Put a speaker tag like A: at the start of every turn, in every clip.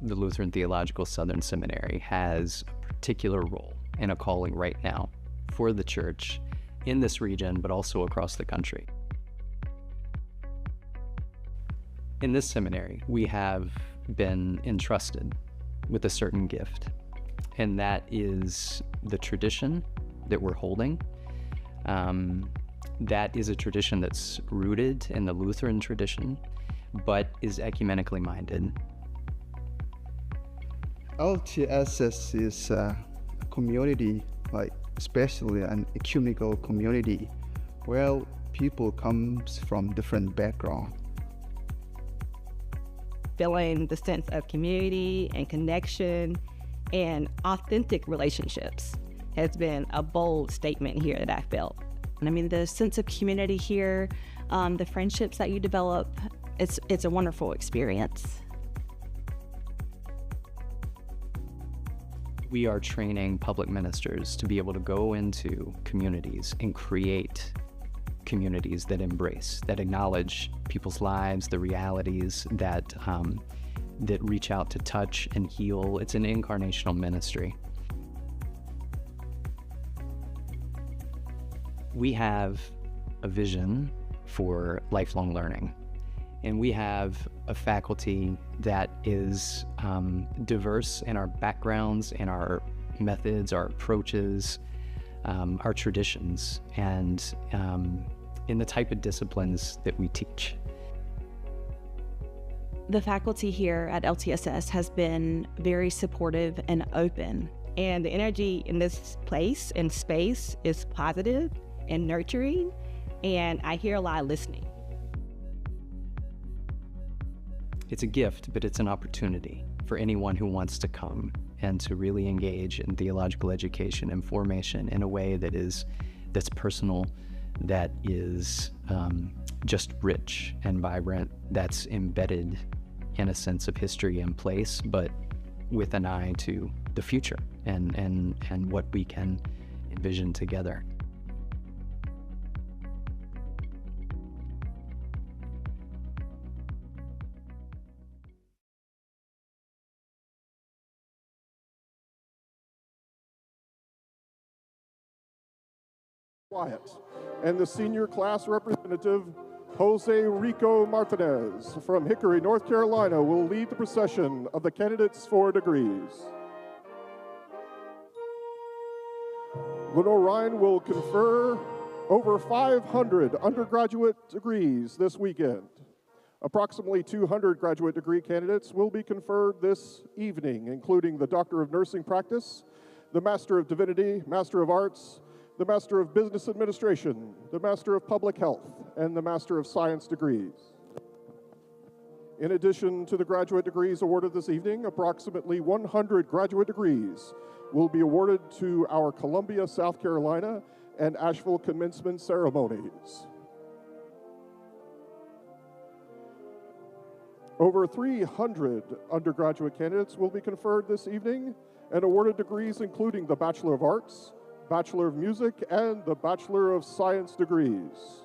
A: the Lutheran Theological Southern Seminary has a particular role and a calling right now for the church in this region, but also across the country. In this seminary, we have been entrusted with a certain gift, and that is the tradition that we're holding. That is a tradition that's rooted in the Lutheran tradition, but is ecumenically minded.
B: LTSS is a community, especially an ecumenical community, where people come from different backgrounds.
C: Feeling the sense of community and connection and authentic relationships has been a bold statement here that I felt. And I mean, the sense of community here, the friendships that you develop, it's a wonderful experience.
A: We are training public ministers to be able to go into communities and create communities that embrace, that acknowledge people's lives, the realities that reach out to touch and heal. It's an incarnational ministry. We have a vision for lifelong learning, and we have a faculty that is diverse in our backgrounds, in our methods, our approaches, our traditions, and in the type of disciplines that we teach.
C: The faculty here at LTSS has been very supportive and open, and the energy in this place and space is positive and nurturing, and I hear a lot of listening.
A: It's a gift, but it's an opportunity for anyone who wants to come and to really engage in theological education and formation in a way that's personal, that is just rich and vibrant, that's embedded in a sense of history and place, but with an eye to the future and what we can envision together.
D: Wyatt, and the senior class representative, Jose Rico Martinez from Hickory, North Carolina, will lead the procession of the candidates for degrees. Lenoir-Rhyne will confer over 500 undergraduate degrees this weekend. Approximately 200 graduate degree candidates will be conferred this evening, including the Doctor of Nursing Practice, the Master of Divinity, Master of Arts, the Master of Business Administration, the Master of Public Health, and the Master of Science degrees. In addition to the graduate degrees awarded this evening, approximately 100 graduate degrees will be awarded to our Columbia, South Carolina, and Asheville commencement ceremonies. Over 300 undergraduate candidates will be conferred this evening and awarded degrees including the Bachelor of Arts, Bachelor of Music, and the Bachelor of Science degrees.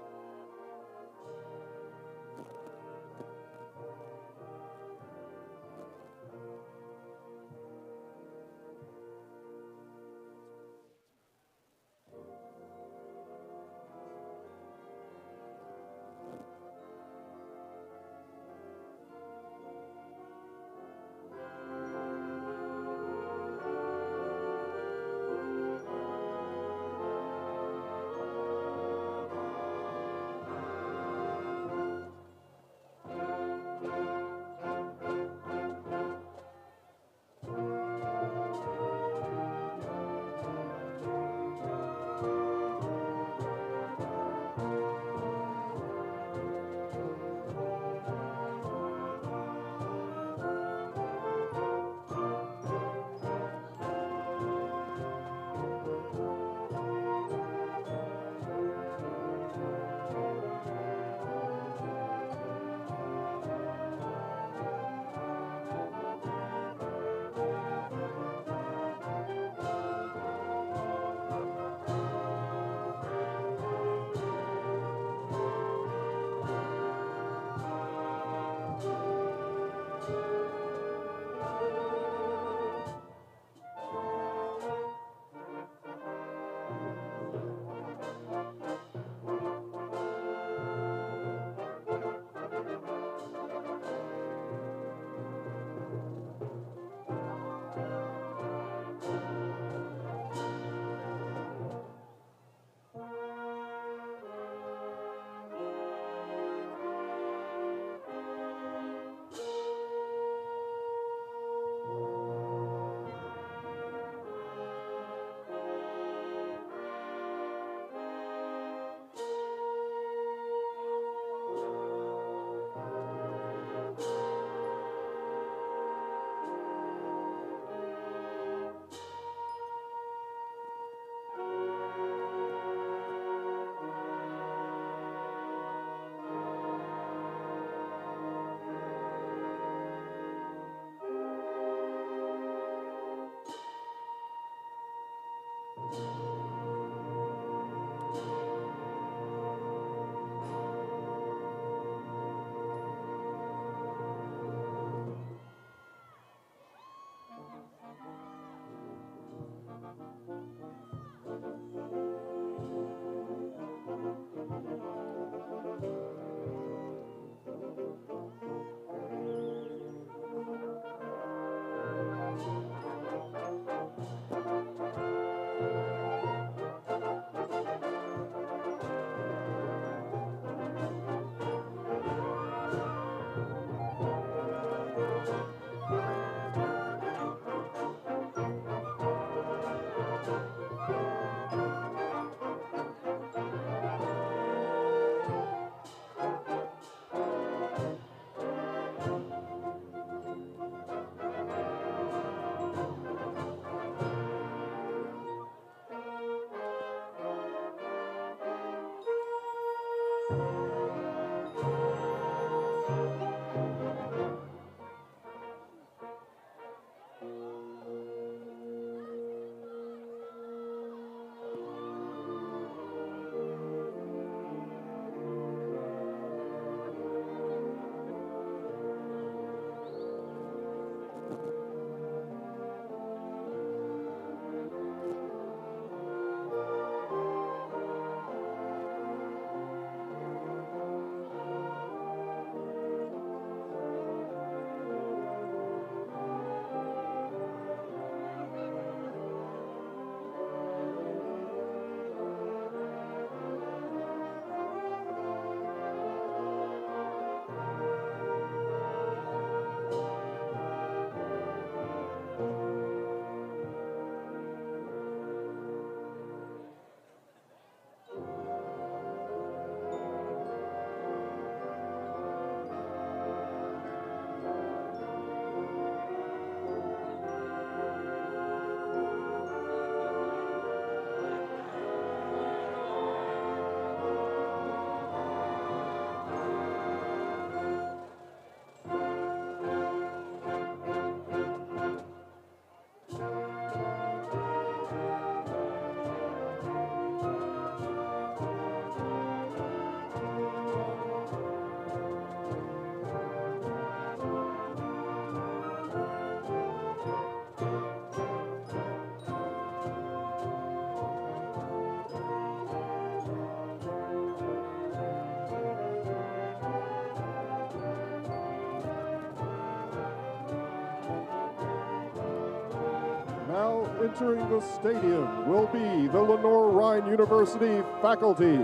D: entering the stadium will be the Lenoir-Rhyne University faculty.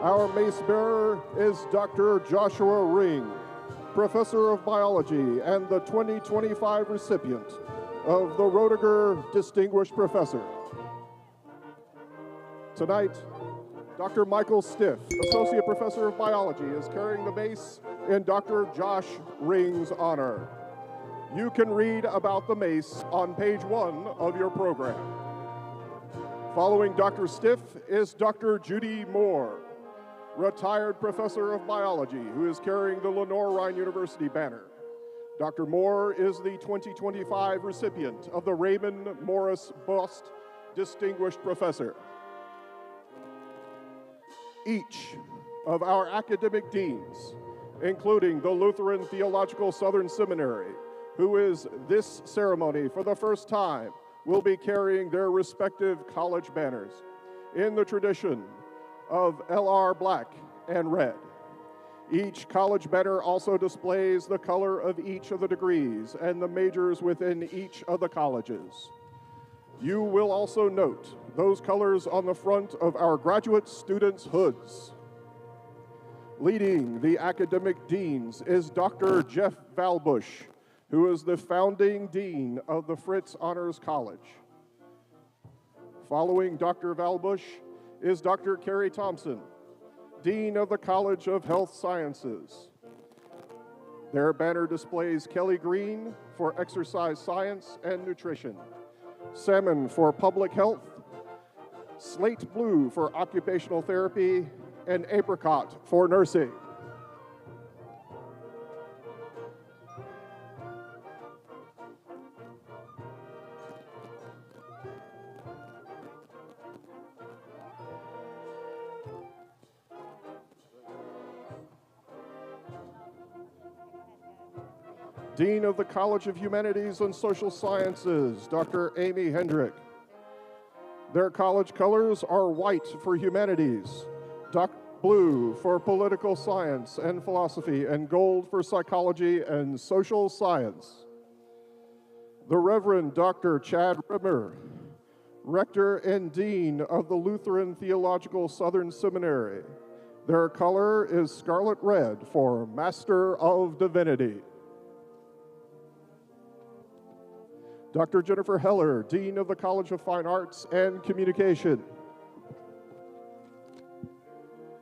D: Our mace bearer is Dr. Joshua Ring, Professor of Biology and the 2025 recipient of the Roediger Distinguished Professor. Tonight, Dr. Michael Stiff, Associate Professor of Biology, is carrying the mace in Dr. Josh Ring's honor. You can read about the mace on page 1 of your program. Following Dr. Stiff is Dr. Judy Moore, retired Professor of Biology, who is carrying the Lenoir-Rhyne University banner. Dr. Moore is the 2025 recipient of the Raymond Morris Bust Distinguished Professor. Each of our academic deans, including the Lutheran Theological Southern Seminary, who is this ceremony for the first time, will be carrying their respective college banners in the tradition of LR black and red. Each college banner also displays the color of each of the degrees and the majors within each of the colleges. You will also note those colors on the front of our graduate students' hoods. Leading the academic deans is Dr. Jeff Valbush, who is the founding dean of the Fritz Honors College. Following Dr. Valbush is Dr. Carrie Thompson, dean of the College of Health Sciences. Their banner displays Kelly Green for exercise science and nutrition, salmon for public health, slate blue for occupational therapy, and apricot for nursing. Dean of the College of Humanities and Social Sciences, Dr. Amy Hendrick. Their college colors are white for humanities, dark blue for political science and philosophy, and gold for psychology and social science. The Reverend Dr. Chad Rimmer, Rector and Dean of the Lutheran Theological Southern Seminary. Their color is scarlet red for Master of Divinity. Dr. Jennifer Heller, Dean of the College of Fine Arts and Communication.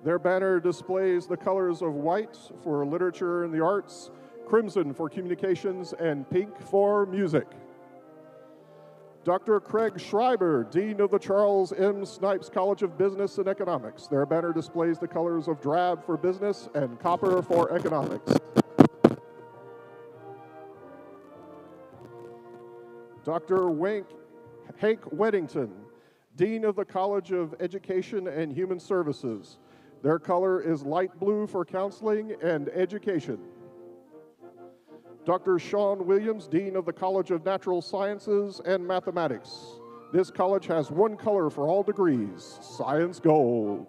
D: Their banner displays the colors of white for literature and the arts, crimson for communications, and pink for music. Dr. Craig Schreiber, Dean of the Charles M. Snipes College of Business and Economics. Their banner displays the colors of drab for business and copper for economics. Dr. Hank Weddington, Dean of the College of Education and Human Services. Their color is light blue for counseling and education. Dr. Sean Williams, Dean of the College of Natural Sciences and Mathematics. This college has one color for all degrees, Science Gold.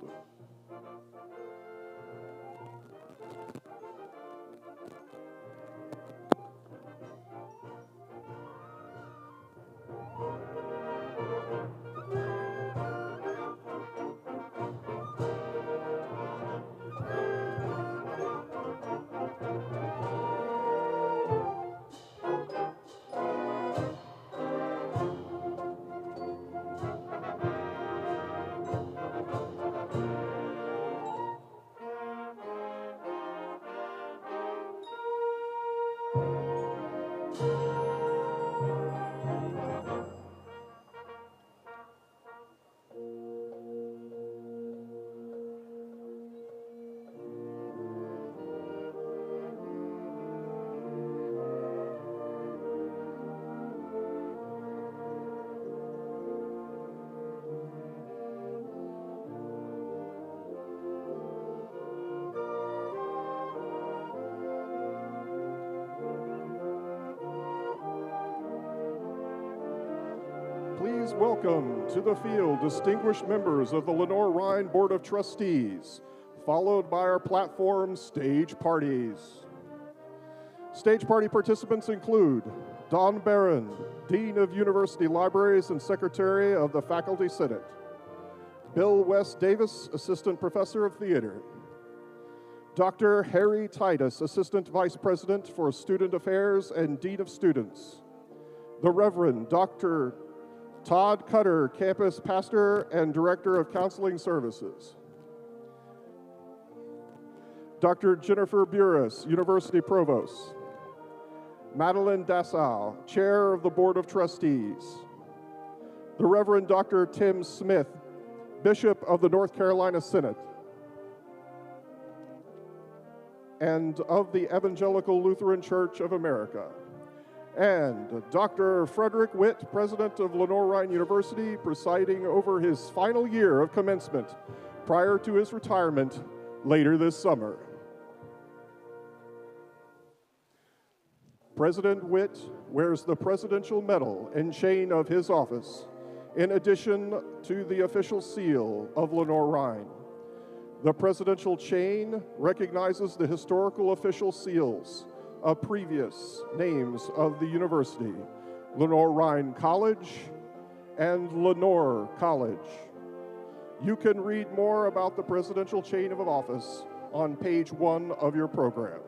D: Please welcome to the field distinguished members of the Lenoir-Rhyne Board of Trustees, followed by our platform stage parties. Stage party participants include Don Barron, Dean of University Libraries and Secretary of the Faculty Senate. Bill West Davis, Assistant Professor of Theater. Dr. Harry Titus, Assistant Vice President for Student Affairs and Dean of Students. The Reverend Dr. Todd Cutter, Campus Pastor and Director of Counseling Services. Dr. Jennifer Burris, University Provost. Madeline Dassau, Chair of the Board of Trustees. The Reverend Dr. Tim Smith, Bishop of the North Carolina Synod. And of the Evangelical Lutheran Church of America. And Dr. Frederick Witt, President of Lenoir-Rhyne University, presiding over his final year of commencement prior to his retirement later this summer. President Witt wears the Presidential Medal and chain of his office, in addition to the official seal of Lenoir-Rhyne. The Presidential chain recognizes the historical official seals of previous names of the university, Lenoir-Rhyne College and Lenoir College. You can read more about the Presidential chain of office on page 1 of your program.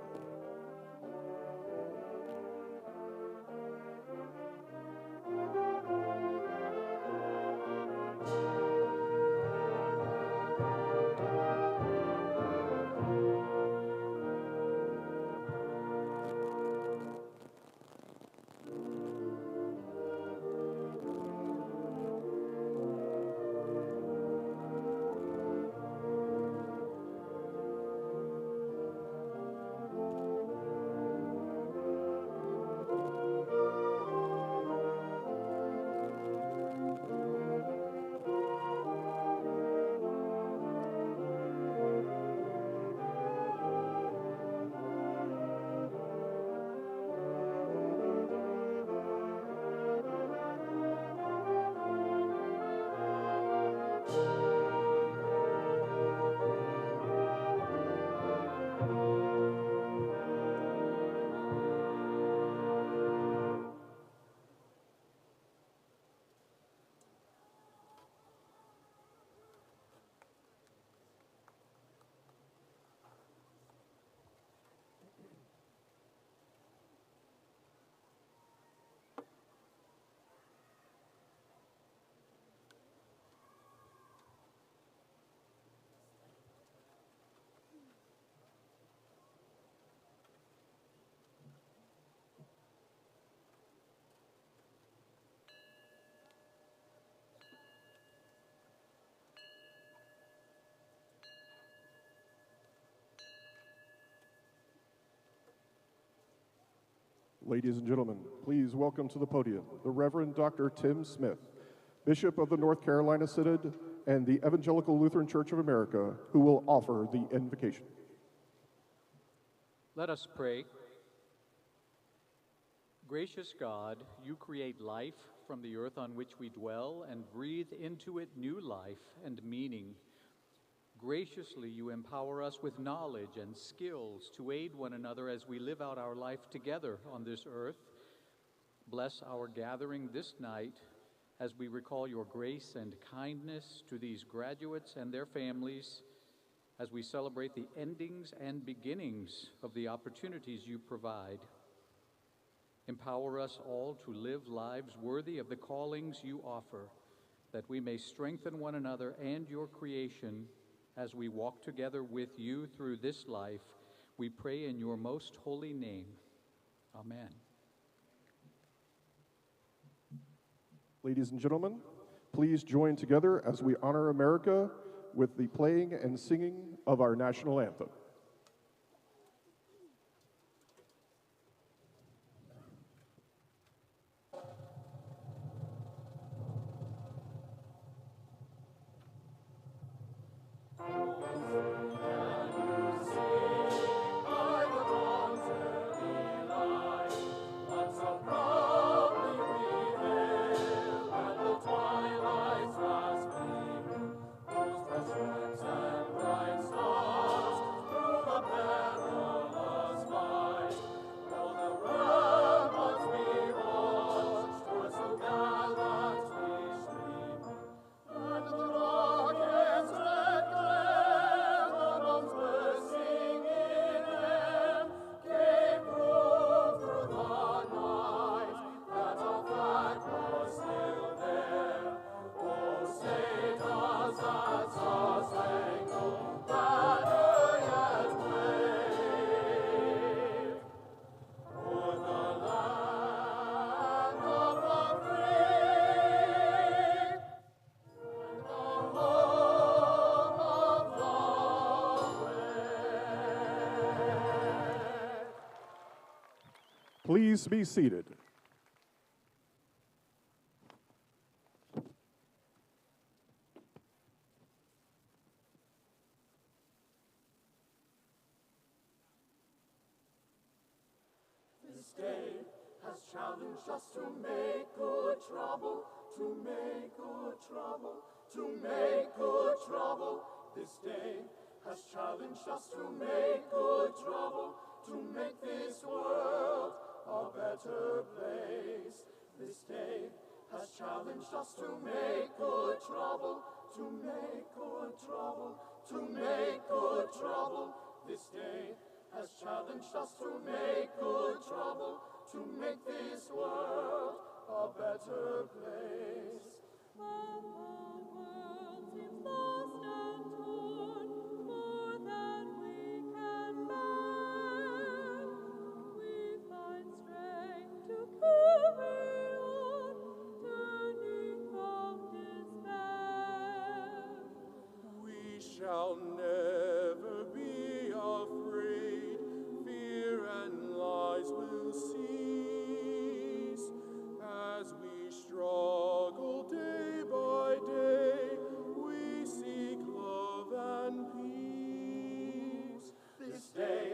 D: Ladies and gentlemen, please welcome to the podium the Reverend Dr. Tim Smith, Bishop of the North Carolina Synod and the Evangelical Lutheran Church of America, who will offer the invocation.
E: Let us pray. Gracious God, you create life from the earth on which we dwell and breathe into it new life and meaning. Graciously, you empower us with knowledge and skills to aid one another as we live out our life together on this earth. Bless our gathering this night as we recall your grace and kindness to these graduates and their families, as we celebrate the endings and beginnings of the opportunities you provide. Empower us all to live lives worthy of the callings you offer, that we may strengthen one another and your creation as we walk together with you through this life. We pray in your most holy name. Amen.
D: Ladies and gentlemen, please join together as we honor America with the playing and singing of our national anthem. Please be seated.
F: This day has challenged us to make good trouble, to make good trouble, to make good trouble. This day has challenged us to make good trouble, to make this world a better place. This day has challenged us to make good trouble, to make good trouble, to make good trouble. This day has challenged us to make good trouble, to make this world a better place.
G: When the world seems lost and torn, more than we can bear, we find strength to carry on, turning from despair.
F: We shall never be afraid, fear and lies will cease, as we struggle day by day, we seek love and peace. This day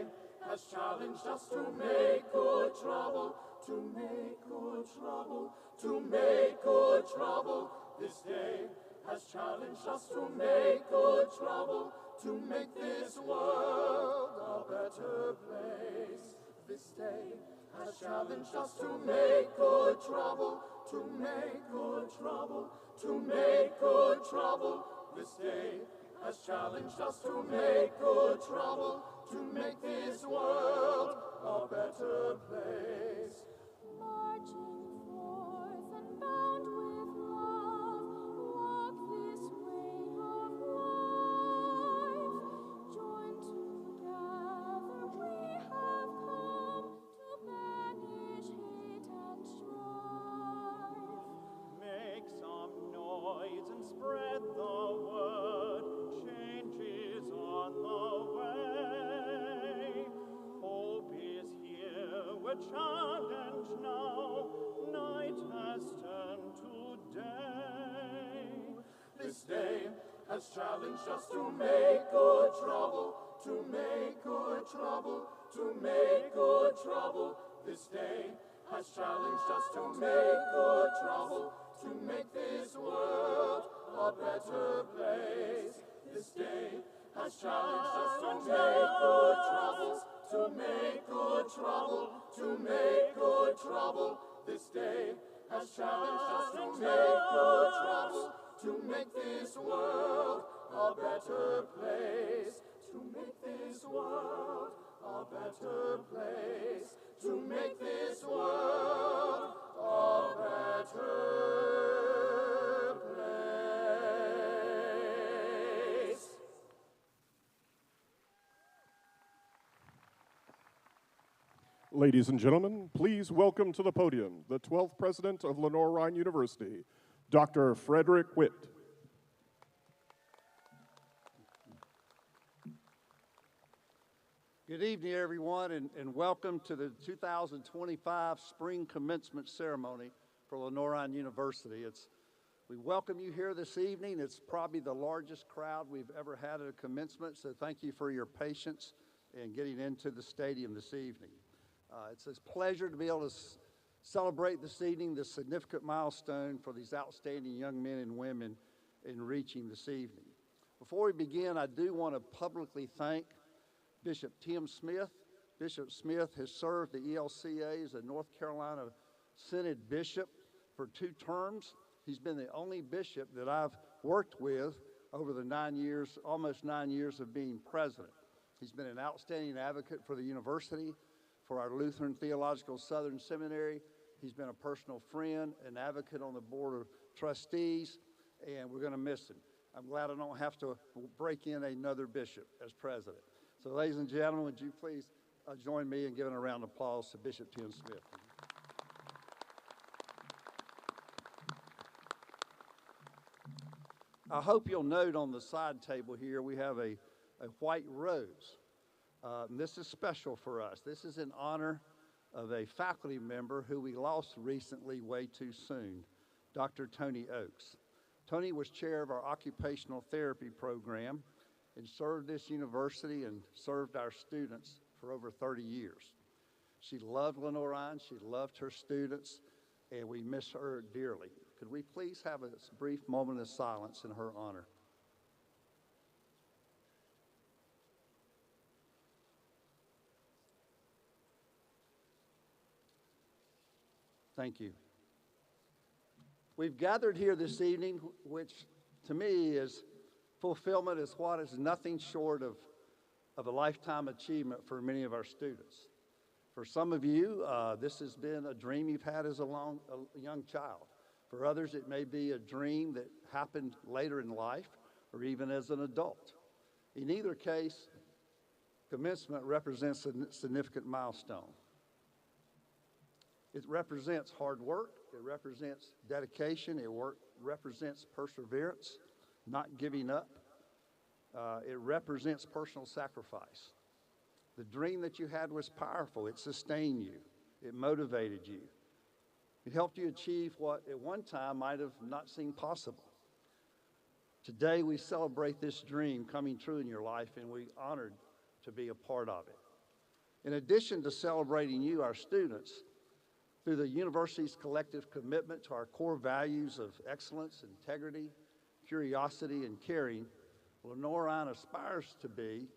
F: has challenged us to make good trouble, to make good trouble, to make good trouble. This day has challenged us to make good trouble, to make this world a better place. This day has challenged us to make good trouble, to make good trouble, to make good trouble. This day has challenged us to make good trouble, to make this world a better place.
G: Marching forth and bound with love, walk this way of life. Joined together we have come to banish hate and strife.
H: Make some noise and spread the word. Change is on the way. Hope is here, we're challenged now. Night has turned to day.
F: This day has challenged us to make good trouble, to make good trouble, to make good trouble. This day has challenged us to make good trouble, to make this world a better place. This day has challenged us to make good trouble, to make good trouble, to make good trouble. This day has challenged us to make good trouble, to make this world a better place, to make this world a better place, to make this world a better place.
D: Ladies and gentlemen, please welcome to the podium the 12th President of Lenoir-Rhyne University, Dr. Frederick Witt.
I: Good evening, everyone, and welcome to the 2025 Spring Commencement Ceremony for Lenoir-Rhyne University. We welcome you here this evening. It's probably the largest crowd we've ever had at a commencement, so thank you for your patience in getting into the stadium this evening. It's a pleasure to be able to celebrate this evening this significant milestone for these outstanding young men and women in reaching this evening. Before we begin, I do want to publicly thank Bishop Tim Smith. Bishop Smith has served the ELCA as a North Carolina Synod bishop for 2 terms. He's been the only bishop that I've worked with over the 9 years, almost 9 years of being president. He's been an outstanding advocate for the university, for our Lutheran Theological Southern Seminary. He's been a personal friend, an advocate on the board of trustees, and we're going to miss him. I'm glad I don't have to break in another bishop as president. So ladies and gentlemen, would you please join me in giving a round of applause to Bishop Tim Smith. I hope you'll note on the side table here we have a white rose. And this is special for us. This is in honor of a faculty member who we lost recently way too soon, Dr. Tony Oakes. Tony was chair of our occupational therapy program and served this university and served our students for over 30 years. She loved Lenoir-Rhyne, she loved her students, and we miss her dearly. Could we please have a brief moment of silence in her honor? Thank you. We've gathered here this evening, which to me is fulfillment is what is nothing short of a lifetime achievement for many of our students. For some of you, this has been a dream you've had as a young child. For others, it may be a dream that happened later in life or even as an adult. In either case, commencement represents a significant milestone. It represents hard work, it represents dedication, it represents perseverance, not giving up. It represents personal sacrifice. The dream that you had was powerful. It sustained you. It motivated you. It helped you achieve what at one time might have not seemed possible. Today we celebrate this dream coming true in your life, and we're honored to be a part of it. In addition to celebrating you, our students, through the university's collective commitment to our core values of excellence, integrity, curiosity, and caring, Lenoir-Rhyne aspires to be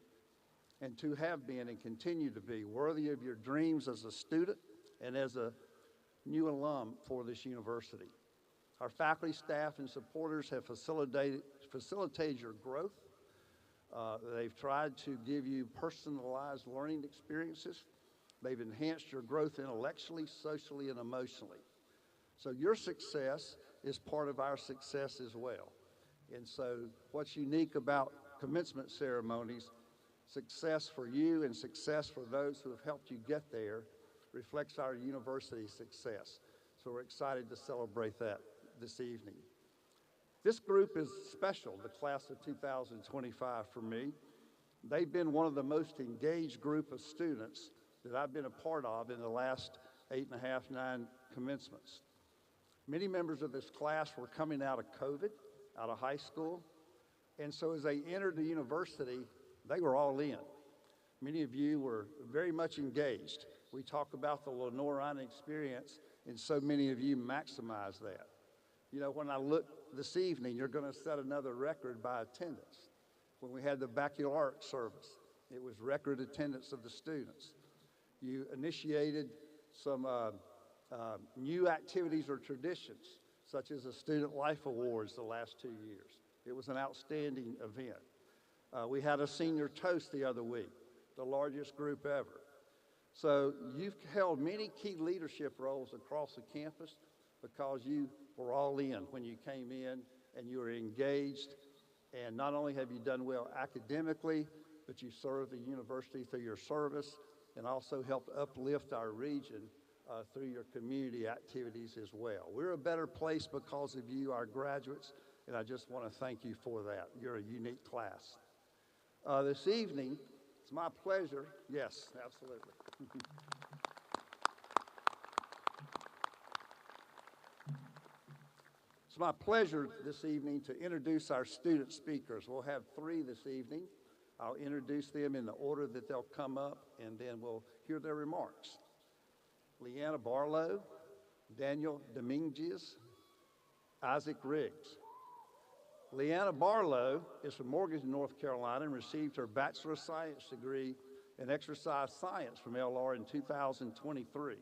I: and to have been and continue to be worthy of your dreams as a student and as a new alum for this university. Our faculty, staff, and supporters have facilitated your growth. They've tried to give you personalized learning experiences. They've enhanced your growth intellectually, socially, and emotionally. So your success is part of our success as well. And so what's unique about commencement ceremonies, success for you and success for those who have helped you get there, reflects our university's success. So we're excited to celebrate that this evening. This group is special, the class of 2025 for me. They've been one of the most engaged group of students that I've been a part of in the last 8.5, 9 commencements. Many members of this class were coming out of COVID, out of high school, and so as they entered the university, they were all in. Many of you were very much engaged. We talk about the Lenoir-Rhyne experience, and so many of you maximize that. You know, when I look this evening, you're going to set another record by attendance. When we had the baccalaureate service, it was record attendance of the students. You initiated some new activities or traditions, such as the Student Life Awards the last 2 years. It was an outstanding event. We had a senior toast the other week, the largest group ever. So you've held many key leadership roles across the campus because you were all in when you came in and you were engaged. And not only have you done well academically, but you served the university through your service and also helped uplift our region through your community activities as well. We're a better place because of you, our graduates, and I just want to thank you for that. You're a unique class. This evening, it's my pleasure. Yes, absolutely. It's my pleasure this evening to introduce our student speakers. We'll have 3 this evening. I'll introduce them in the order that they'll come up, and then we'll hear their remarks. Leanna Barlow, Daniel Dominguez, Isaac Riggs. Leanna Barlow is from Morganton, North Carolina, and received her Bachelor of Science degree in Exercise Science from LR in 2023.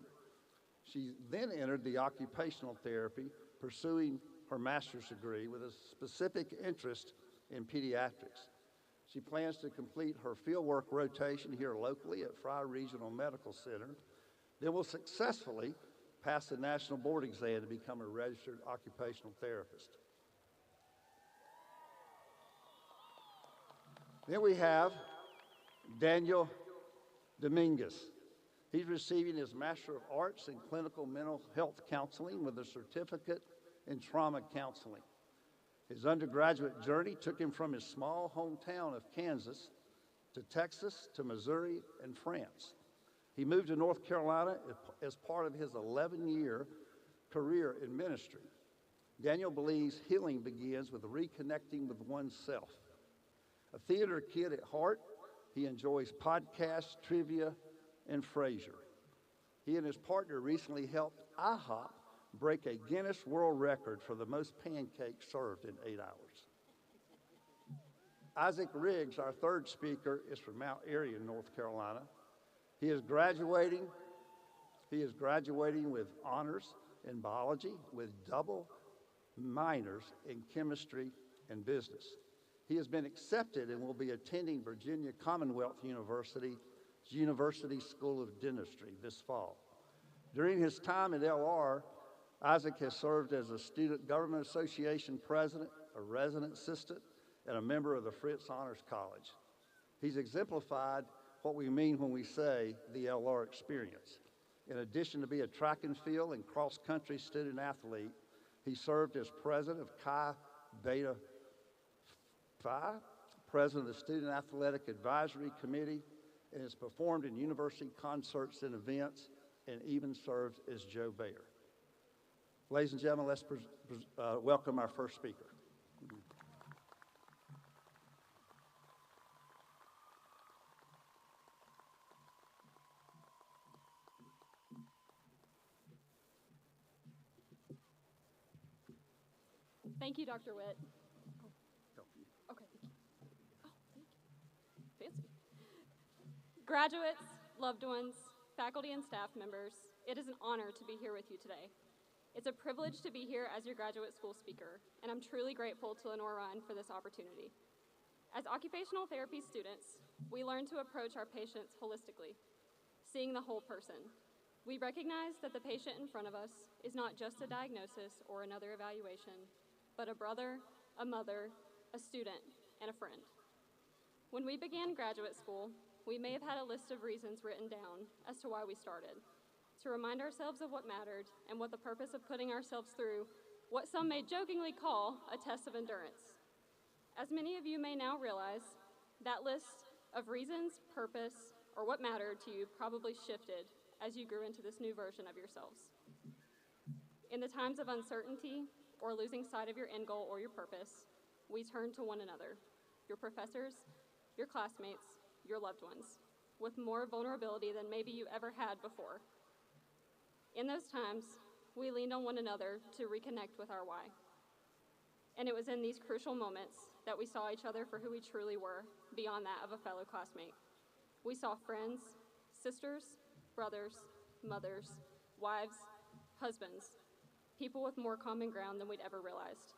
I: She then entered the occupational therapy, pursuing her master's degree with a specific interest in pediatrics. She plans to complete her fieldwork rotation here locally at Fry Regional Medical Center, then will successfully pass the national board exam to become a registered occupational therapist. Then we have Daniel Dominguez. He's receiving his Master of Arts in Clinical Mental Health Counseling with a certificate in trauma counseling. His undergraduate journey took him from his small hometown of Kansas to Texas to Missouri and France. He moved to North Carolina as part of his 11-year career in ministry. Daniel believes healing begins with reconnecting with oneself. A theater kid at heart, he enjoys podcasts, trivia, and Frasier. He and his partner recently helped IHOP break a Guinness World Record for the most pancakes served in 8 hours. Isaac Riggs, our third speaker, is from Mount Airy in North Carolina. He is graduating with honors in biology with double minors in chemistry and business. He has been accepted and will be attending Virginia Commonwealth University's University School of Dentistry this fall. During his time at LR, Isaac has served as a Student Government Association president, a resident assistant, and a member of the Fritz Honors College. He's exemplified what we mean when we say the LR experience. In addition to being a track and field and cross-country student athlete, he served as president of Chi Beta Phi, president of the Student Athletic Advisory Committee, and has performed in university concerts and events, and even served as Joe Bayer. Ladies and gentlemen, let's welcome our first speaker.
J: Thank you, Dr. Witt. Okay, thank you. Oh, thank you. Fancy. Graduates, loved ones, faculty and staff members, it is an honor to be here with you today. It's a privilege to be here as your graduate school speaker, and I'm truly grateful to Lenoir-Rhyne for this opportunity. As occupational therapy students, we learn to approach our patients holistically, seeing the whole person. We recognize that the patient in front of us is not just a diagnosis or another evaluation, but a brother, a mother, a student, and a friend. When we began graduate school, we may have had a list of reasons written down as to why we started, to remind ourselves of what mattered and what the purpose of putting ourselves through what some may jokingly call a test of endurance. As many of you may now realize, that list of reasons, purpose, or what mattered to you probably shifted as you grew into this new version of yourselves. In the times of uncertainty or losing sight of your end goal or your purpose, we turn to one another, your professors, your classmates, your loved ones, with more vulnerability than maybe you ever had before. In those times, we leaned on one another to reconnect with our why. And it was in these crucial moments that we saw each other for who we truly were, beyond that of a fellow classmate. We saw friends, sisters, brothers, mothers, wives, husbands, people with more common ground than we'd ever realized.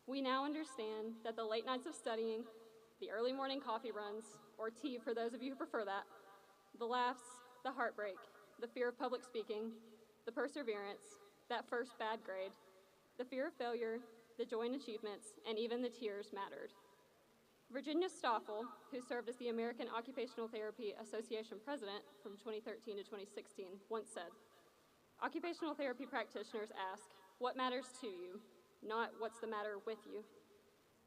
J: We now understand that the late nights of studying, the early morning coffee runs, or tea for those of you who prefer that, the laughs, the heartbreak, the fear of public speaking, the perseverance, that first bad grade, the fear of failure, the joy in achievements, and even the tears mattered. Virginia Stoffel, who served as the American Occupational Therapy Association president from 2013 to 2016, once said, "Occupational therapy practitioners ask, what matters to you, not what's the matter with you."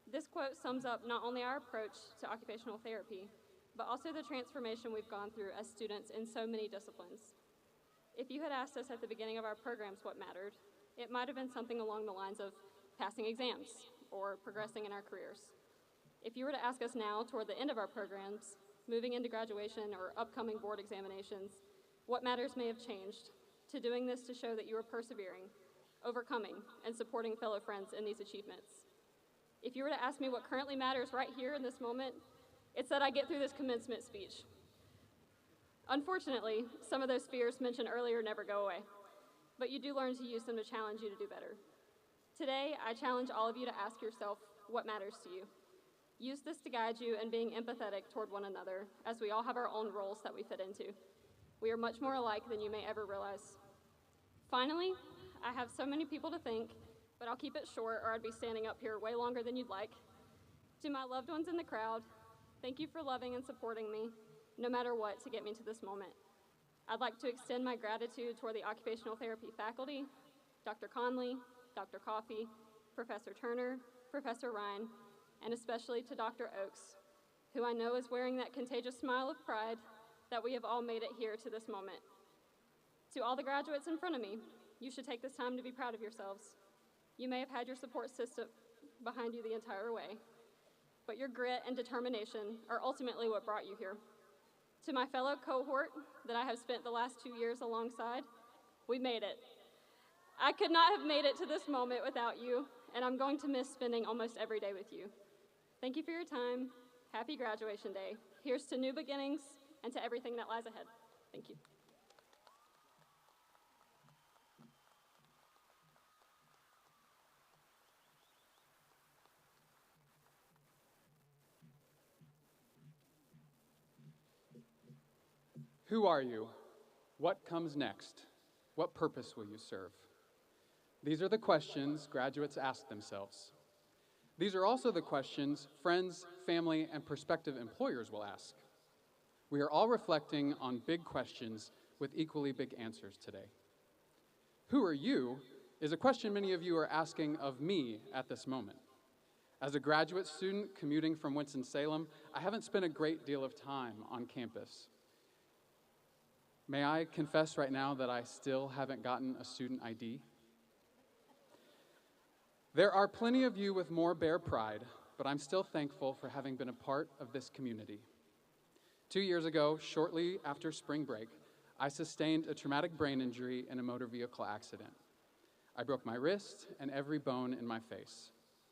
J: This quote sums up not only our approach to occupational therapy, but also the transformation we've gone through as students in so many disciplines. If you had asked us at the beginning of our programs what mattered, it might have been something along the lines of passing exams or progressing in our careers. If you were to ask us now, toward the end of our programs, moving into graduation or upcoming board examinations, what matters may have changed, to doing this to show that you are persevering, overcoming, and supporting fellow friends in these achievements. If you were to ask me what currently matters right here in this moment, it's that I get through this commencement speech. Unfortunately, some of those fears mentioned earlier never go away, but you do learn to use them to challenge you to do better. Today, I challenge all of you to ask yourself what matters to you. Use this to guide you in being empathetic toward one another, as we all have our own roles that we fit into. We are much more alike than you may ever realize. Finally, I have so many people to thank, but I'll keep it short or I'd be standing up here way longer than you'd like. To my loved ones in the crowd, thank you for loving and supporting me, no matter what, to get me to this moment. I'd like to extend my gratitude toward the occupational therapy faculty, Dr. Conley, Dr. Coffey, Professor Turner, Professor Rhyne, and especially to Dr. Oakes, who I know is wearing that contagious smile of pride that we have all made it here to this moment. To all the graduates in front of me, you should take this time to be proud of yourselves. You may have had your support system behind you the entire way, but your grit and determination are ultimately what brought you here. To my fellow cohort that I have spent the last 2 years alongside, we made it. I could not have made it to this moment without you, and I'm going to miss spending almost every day with you. Thank you for your time. Happy graduation day. Here's to new beginnings and to everything that lies ahead. Thank you.
K: Who are you? What comes next? What purpose will you serve? These are the questions graduates ask themselves. These are also the questions friends, family, and prospective employers will ask. We are all reflecting on big questions with equally big answers today. Who are you is a question many of you are asking of me at this moment. As a graduate student commuting from Winston-Salem, I haven't spent a great deal of time on campus. May I confess right now that I still haven't gotten a student ID? There are plenty of you with more bare pride, but I'm still thankful for having been a part of this community. 2 years ago, shortly after spring break, I sustained a traumatic brain injury in a motor vehicle accident. I broke my wrist and every bone in my face.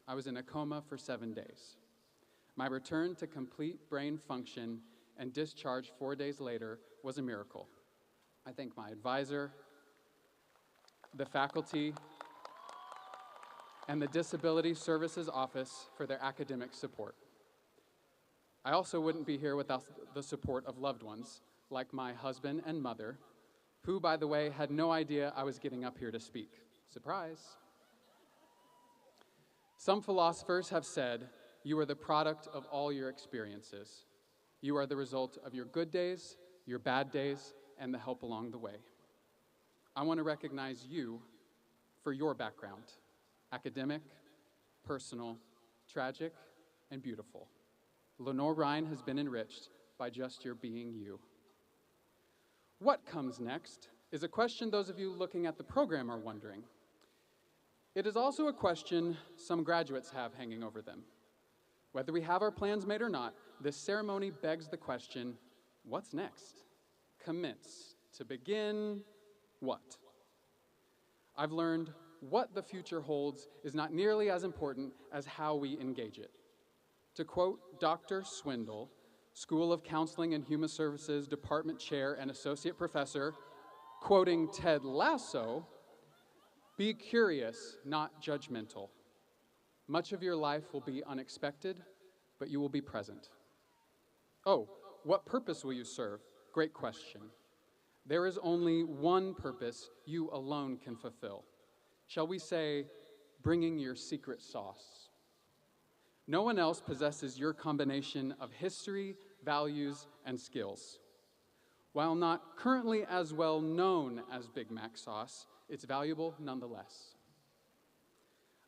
K: I was in a coma for 7 days. My return to complete brain function and discharge 4 days later was a miracle. I thank my advisor, the faculty, and the Disability Services Office for their academic support. I also wouldn't be here without the support of loved ones, like my husband and mother, who, by the way, had no idea I was getting up here to speak. Surprise. Some philosophers have said, you are the product of all your experiences. You are the result of your good days, your bad days, and the help along the way. I want to recognize you for your background, academic, personal, tragic, and beautiful. Lenoir-Rhyne has been enriched by just your being you. What comes next is a question those of you looking at the program are wondering. It is also a question some graduates have hanging over them. Whether we have our plans made or not, this ceremony begs the question, what's next? Commence. To begin, what? I've learned what the future holds is not nearly as important as how we engage it. To quote Dr. Swindle, School of Counseling and Human Services Department Chair and Associate Professor, quoting Ted Lasso, be curious, not judgmental. Much of your life will be unexpected, but you will be present. Oh, what purpose will you serve? Great question. There is only one purpose you alone can fulfill. Shall we say, bringing your secret sauce? No one else possesses your combination of history, values, and skills. While not currently as well known as Big Mac sauce, it's valuable nonetheless.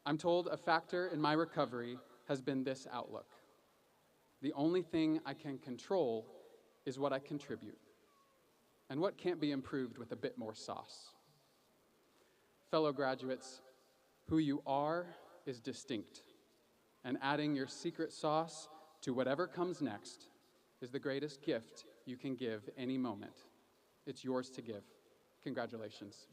K: I'm told a factor in my recovery has been this outlook. The only thing I can control is what I contribute, and what can't be improved with a bit more sauce. Fellow graduates, who you are is distinct, and adding your secret sauce to whatever comes next is the greatest gift you can give any moment. It's yours to give. Congratulations.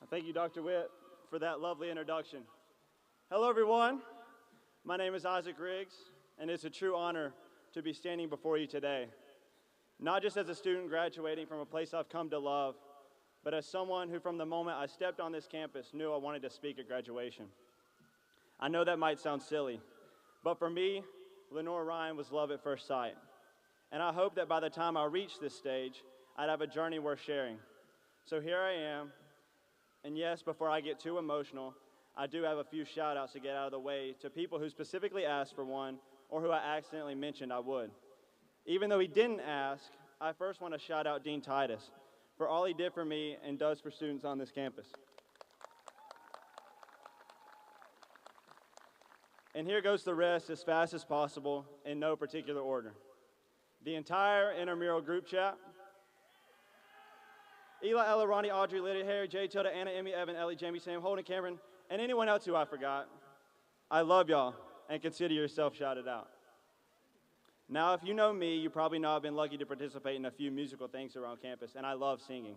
L: Thank you, Dr. Witt, for that lovely introduction. Hello, everyone. My name is Isaac Riggs, and it's a true honor to be standing before you today. Not just as a student graduating from a place I've come to love, but as someone who from the moment I stepped on this campus knew I wanted to speak at graduation. I know that might sound silly, but for me, Lenoir-Rhyne was love at first sight. And I hope that by the time I reach this stage, I'd have a journey worth sharing. So here I am, and yes, before I get too emotional, I do have a few shout outs to get out of the way to people who specifically asked for one or who I accidentally mentioned I would. Even though he didn't ask, I first want to shout out Dean Titus for all he did for me and does for students on this campus. And here goes the rest as fast as possible in no particular order. The entire intramural group chat, Eli, Ella, Ronnie, Audrey, Lydia, Harry, Jay, Tilda, Anna, Emmy, Evan, Ellie, Jamie, Sam, Holden, Cameron, and anyone else who I forgot. I love y'all and consider yourself shouted out. Now, if you know me, you probably know I've been lucky to participate in a few musical things around campus, and I love singing.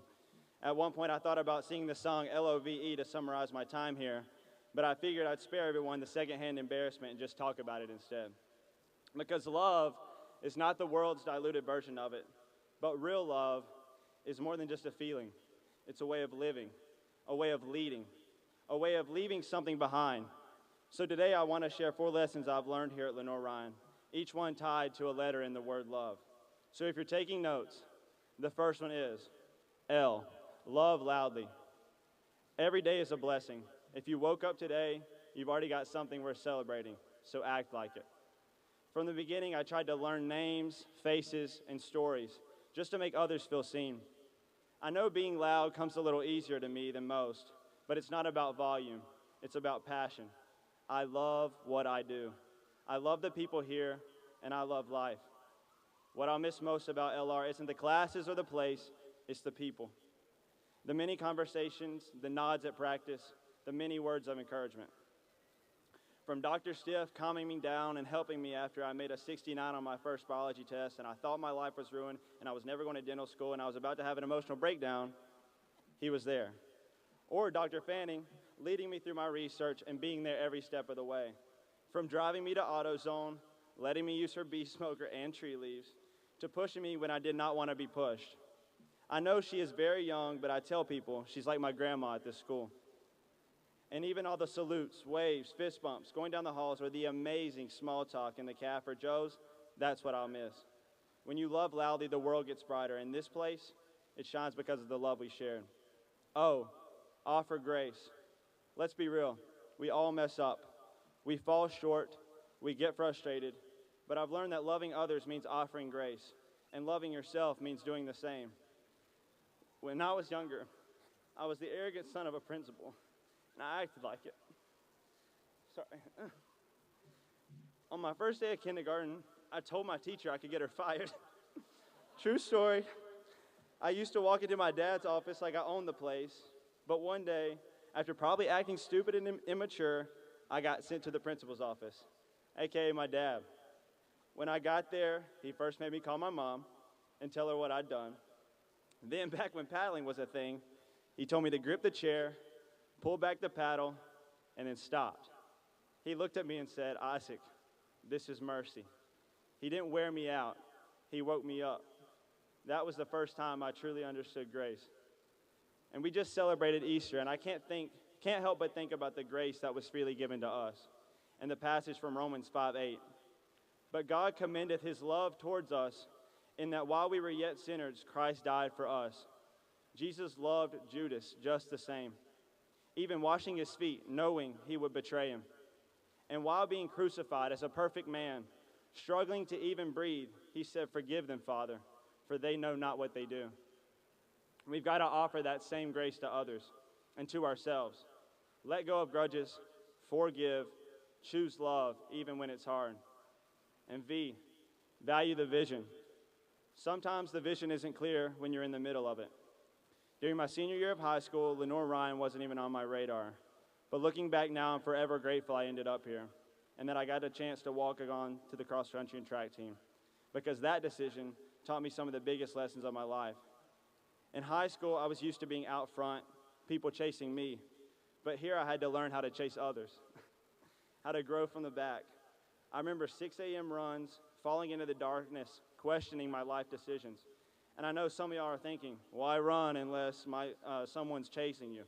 L: At one point, I thought about singing the song Love to summarize my time here, but I figured I'd spare everyone the secondhand embarrassment and just talk about it instead. Because love is not the world's diluted version of it, but real love is more than just a feeling. It's a way of living, a way of leading, a way of leaving something behind. So today I want to share 4 lessons I've learned here at Lenoir-Rhyne, each one tied to a letter in the word love. So if you're taking notes, the first one is L, love loudly. Every day is a blessing. If you woke up today, you've already got something worth celebrating, so act like it. From the beginning, I tried to learn names, faces, and stories just to make others feel seen. I know being loud comes a little easier to me than most, but it's not about volume. It's about passion. I love what I do. I love the people here, and I love life. What I'll miss most about LR isn't the classes or the place, it's the people. The many conversations, the nods at practice, the many words of encouragement. From Dr. Stiff calming me down and helping me after I made a 69 on my first biology test and I thought my life was ruined and I was never going to dental school and I was about to have an emotional breakdown, he was there. Or Dr. Fanning leading me through my research and being there every step of the way. From driving me to AutoZone, letting me use her bee smoker and tree leaves, to pushing me when I did not want to be pushed. I know she is very young, but I tell people she's like my grandma at this school. And even all the salutes, waves, fist bumps, going down the halls, or the amazing small talk in the caf or Joe's, that's what I'll miss. When you love loudly, the world gets brighter. In this place, it shines because of the love we shared. Oh, offer grace. Let's be real. We all mess up. We fall short. We get frustrated. But I've learned that loving others means offering grace, and loving yourself means doing the same. When I was younger, I was the arrogant son of a principal. And I acted like it. Sorry. On my first day of kindergarten, I told my teacher I could get her fired. True story. I used to walk into my dad's office like I owned the place, but one day, after probably acting stupid and immature, I got sent to the principal's office, aka my dad. When I got there, he first made me call my mom and tell her what I'd done. Then, back when paddling was a thing, he told me to grip the chair, pulled back the paddle, and then stopped. He looked at me and said, "Isaac, this is mercy." He didn't wear me out. He woke me up. That was the first time I truly understood grace. And we just celebrated Easter, and I can't help but think about the grace that was freely given to us, and the passage from Romans 5:8. But God commendeth his love towards us, in that while we were yet sinners, Christ died for us. Jesus loved Judas just the same, even washing his feet, knowing he would betray him. And while being crucified as a perfect man, struggling to even breathe, he said, "Forgive them, Father, for they know not what they do." We've got to offer that same grace to others and to ourselves. Let go of grudges, forgive, choose love, even when it's hard. And V, value the vision. Sometimes the vision isn't clear when you're in the middle of it. During my senior year of high school, Lenoir-Rhyne wasn't even on my radar. But looking back now, I'm forever grateful I ended up here and that I got a chance to walk on to the cross-country and track team, because that decision taught me some of the biggest lessons of my life. In high school, I was used to being out front, people chasing me. But here I had to learn how to chase others, how to grow from the back. I remember 6 a.m. runs, falling into the darkness, questioning my life decisions. And I know some of y'all are thinking, why run unless someone's chasing you?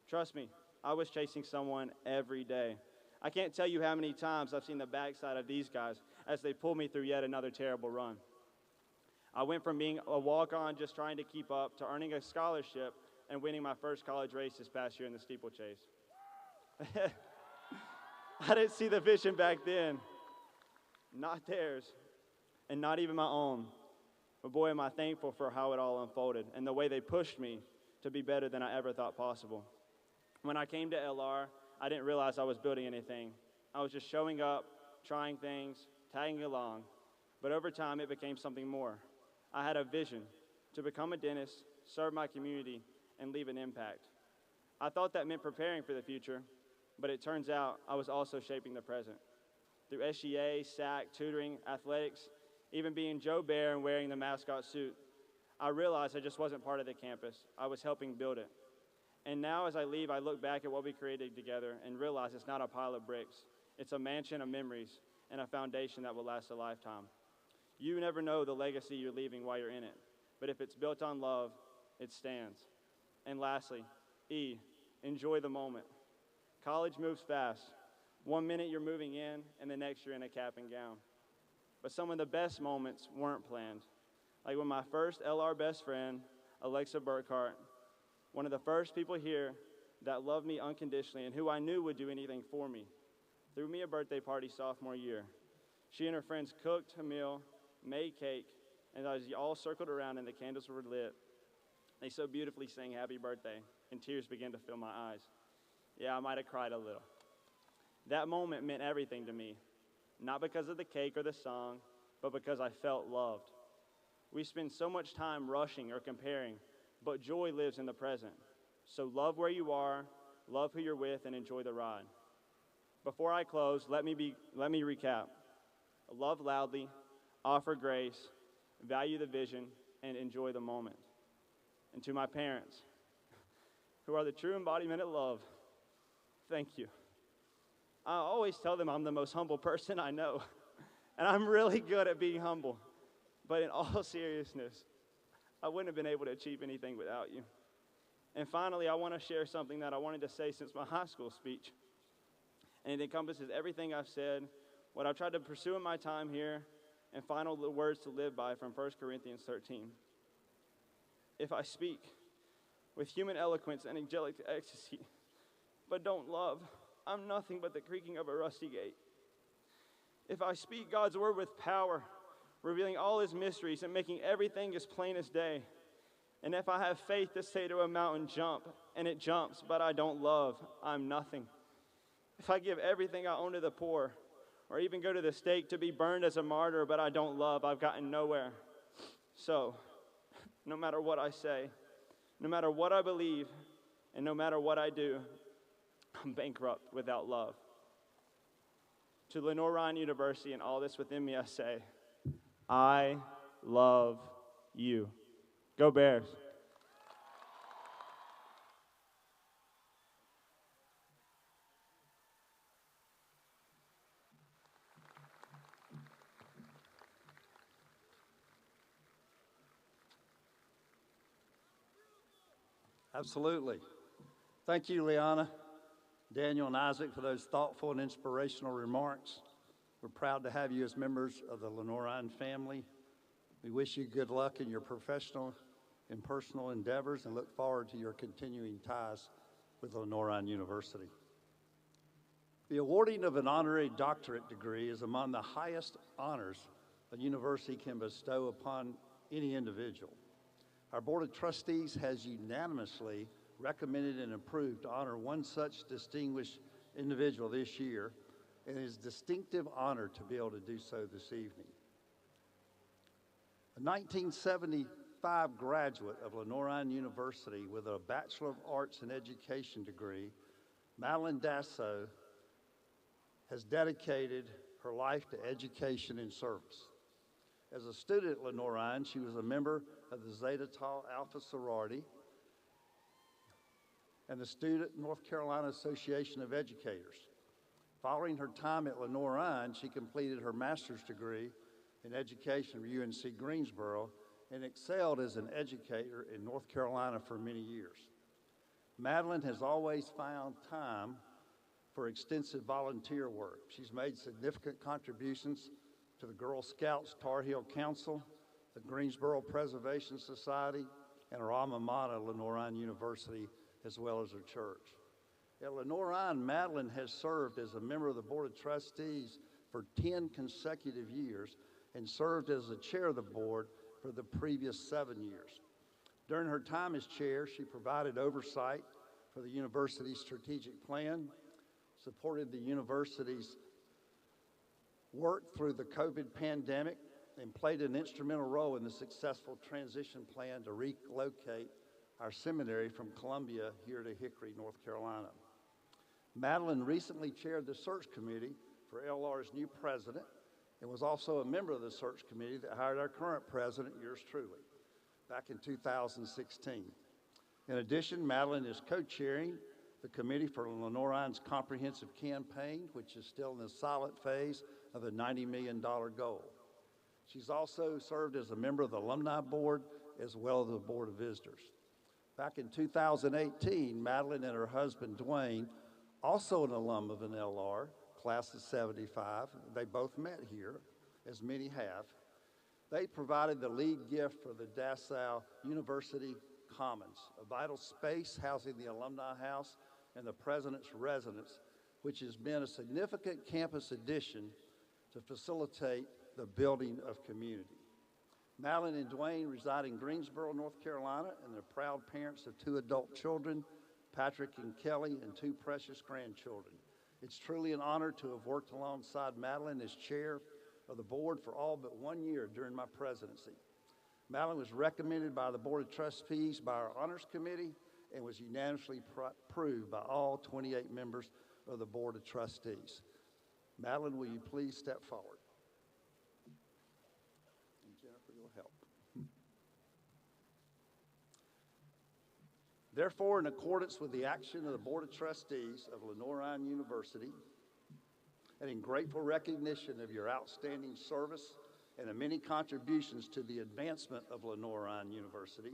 L: Trust me, I was chasing someone every day. I can't tell you how many times I've seen the backside of these guys as they pull me through yet another terrible run. I went from being a walk-on just trying to keep up to earning a scholarship and winning my first college race this past year in the steeplechase. I didn't see the vision back then, not theirs, and not even my own. But boy, am I thankful for how it all unfolded and the way they pushed me to be better than I ever thought possible. When I came to LR, I didn't realize I was building anything. I was just showing up, trying things, tagging along. But over time, it became something more. I had a vision to become a dentist, serve my community, and leave an impact. I thought that meant preparing for the future, but it turns out I was also shaping the present. Through SGA, SAC, tutoring, athletics, even being Joe Bear and wearing the mascot suit, I realized I just wasn't part of the campus. I was helping build it. And now as I leave, I look back at what we created together and realize it's not a pile of bricks. It's a mansion of memories and a foundation that will last a lifetime. You never know the legacy you're leaving while you're in it, but if it's built on love, it stands. And lastly, E, enjoy the moment. College moves fast. 1 minute you're moving in, and the next you're in a cap and gown. But some of the best moments weren't planned. Like when my first LR best friend, Alexa Burkhart, one of the first people here that loved me unconditionally and who I knew would do anything for me, threw me a birthday party sophomore year. She and her friends cooked a meal, made cake, and as you all circled around and the candles were lit, they so beautifully sang happy birthday, and tears began to fill my eyes. Yeah, I might have cried a little. That moment meant everything to me, not because of the cake or the song, but because I felt loved. We spend so much time rushing or comparing, but joy lives in the present. So love where you are, love who you're with, and enjoy the ride. Before I close, let me recap. Love loudly, offer grace, value the vision, and enjoy the moment. And to my parents, who are the true embodiment of love, thank you. I always tell them I'm the most humble person I know, and I'm really good at being humble. But in all seriousness, I wouldn't have been able to achieve anything without you. And finally, I want to share something that I wanted to say since my high school speech. And it encompasses everything I've said, what I've tried to pursue in my time here, and final words to live by from 1 Corinthians 13. If I speak with human eloquence and angelic ecstasy, but don't love, I'm nothing but the creaking of a rusty gate. If I speak God's word with power, revealing all his mysteries and making everything as plain as day, and if I have faith to say to a mountain, jump, and it jumps, but I don't love, I'm nothing. If I give everything I own to the poor, or even go to the stake to be burned as a martyr, but I don't love, I've gotten nowhere. So, no matter what I say, no matter what I believe, and no matter what I do, I'm bankrupt without love. To Lenoir-Rhyne University and all this within me, I say, I love you. Go Bears.
I: Absolutely. Thank you, Liana, Daniel, and Isaac for those thoughtful and inspirational remarks. We're proud to have you as members of the Lenoir-Rhyne family. We wish you good luck in your professional and personal endeavors and look forward to your continuing ties with Lenoir-Rhyne University. The awarding of an honorary doctorate degree is among the highest honors a university can bestow upon any individual. Our Board of Trustees has unanimously recommended and approved to honor one such distinguished individual this year, and it is a distinctive honor to be able to do so this evening. A 1975 graduate of Lenoir-Rhyne University with a Bachelor of Arts in Education degree, Madeline Dasso has dedicated her life to education and service. As a student at Lenoir-Rhyne, she was a member of the Zeta Tau Alpha sorority and the Student North Carolina Association of Educators. Following her time at Lenoir-Rhyne, she completed her master's degree in education from UNC Greensboro and excelled as an educator in North Carolina for many years. Madeline has always found time for extensive volunteer work. She's made significant contributions to the Girl Scouts Tar Heel Council, the Greensboro Preservation Society, and her alma mater, Lenoir-Rhyne University, as well as her church. At Lenoir-Rhyne, Madeline has served as a member of the Board of Trustees for 10 consecutive years and served as the chair of the board for the previous 7 years. During her time as chair, she provided oversight for the university's strategic plan, supported the university's work through the COVID pandemic, and played an instrumental role in the successful transition plan to relocate our seminary from Columbia here to Hickory, North Carolina. Madeline recently chaired the search committee for LR's new president and was also a member of the search committee that hired our current president, yours truly, back in 2016. In addition, Madeline is co-chairing the committee for Lenoir-Rhyne's comprehensive campaign, which is still in the silent phase of the $90 million goal. She's also served as a member of the alumni board as well as the board of visitors. Back in 2018, Madeline and her husband, Dwayne, also an alum of an LR, class of 75, they both met here, as many have. They provided the lead gift for the Nassau University Commons, a vital space housing the Alumni House and the President's Residence, which has been a significant campus addition to facilitate the building of community. Madeline and Dwayne reside in Greensboro, North Carolina, and they're proud parents of 2 adult children, Patrick and Kelly, and 2 precious grandchildren. It's truly an honor to have worked alongside Madeline as chair of the board for all but 1 year during my presidency. Madeline was recommended by the Board of Trustees by our Honors Committee and was unanimously approved by all 28 members of the Board of Trustees. Madeline, will you please step forward? And Jennifer, you'll help. Therefore, in accordance with the action of the Board of Trustees of Lenoir-Rhyne University, and in grateful recognition of your outstanding service and the many contributions to the advancement of Lenoir-Rhyne University,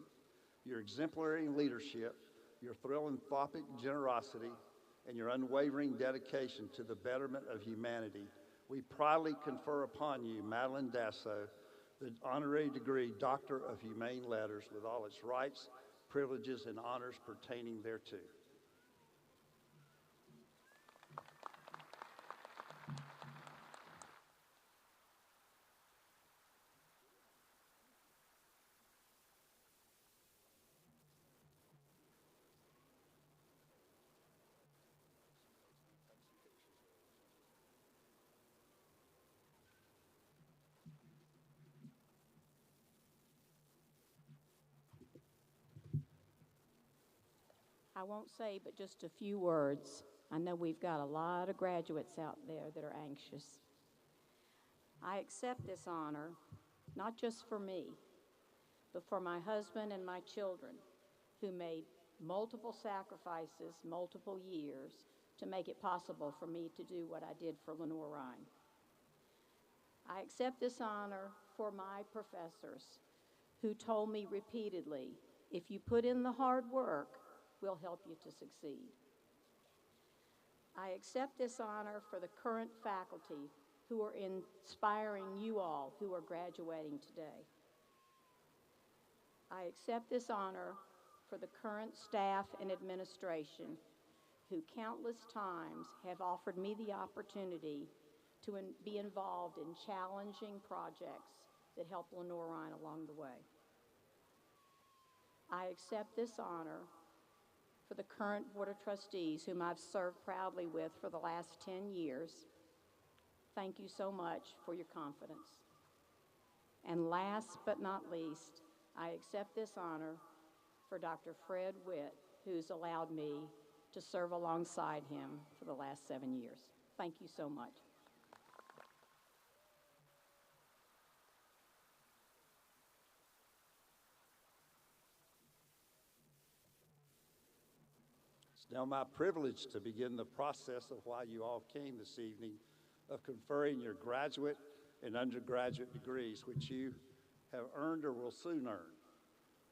I: your exemplary leadership, your philanthropic generosity, and your unwavering dedication to the betterment of humanity, we proudly confer upon you, Madeline Dasso, the honorary degree Doctor of Humane Letters with all its rights, privileges, and honors pertaining thereto.
M: I won't say but just a few words. I know we've got a lot of graduates out there that are anxious. I accept this honor, not just for me, but for my husband and my children, who made multiple sacrifices, multiple years, to make it possible for me to do what I did for Lenoir-Rhyne. I accept this honor for my professors, who told me repeatedly, if you put in the hard work, we'll help you to succeed. I accept this honor for the current faculty who are inspiring you all who are graduating today. I accept this honor for the current staff and administration who countless times have offered me the opportunity to be involved in challenging projects that help Lenoir-Rhyne along the way. I accept this honor for the current Board of Trustees, whom I've served proudly with for the last 10 years. Thank you so much for your confidence. And last but not least, I accept this honor for Dr. Fred Witt, who's allowed me to serve alongside him for the last 7 years. Thank you so much.
I: It's now my privilege to begin the process of why you all came this evening, of conferring your graduate and undergraduate degrees, which you have earned or will soon earn.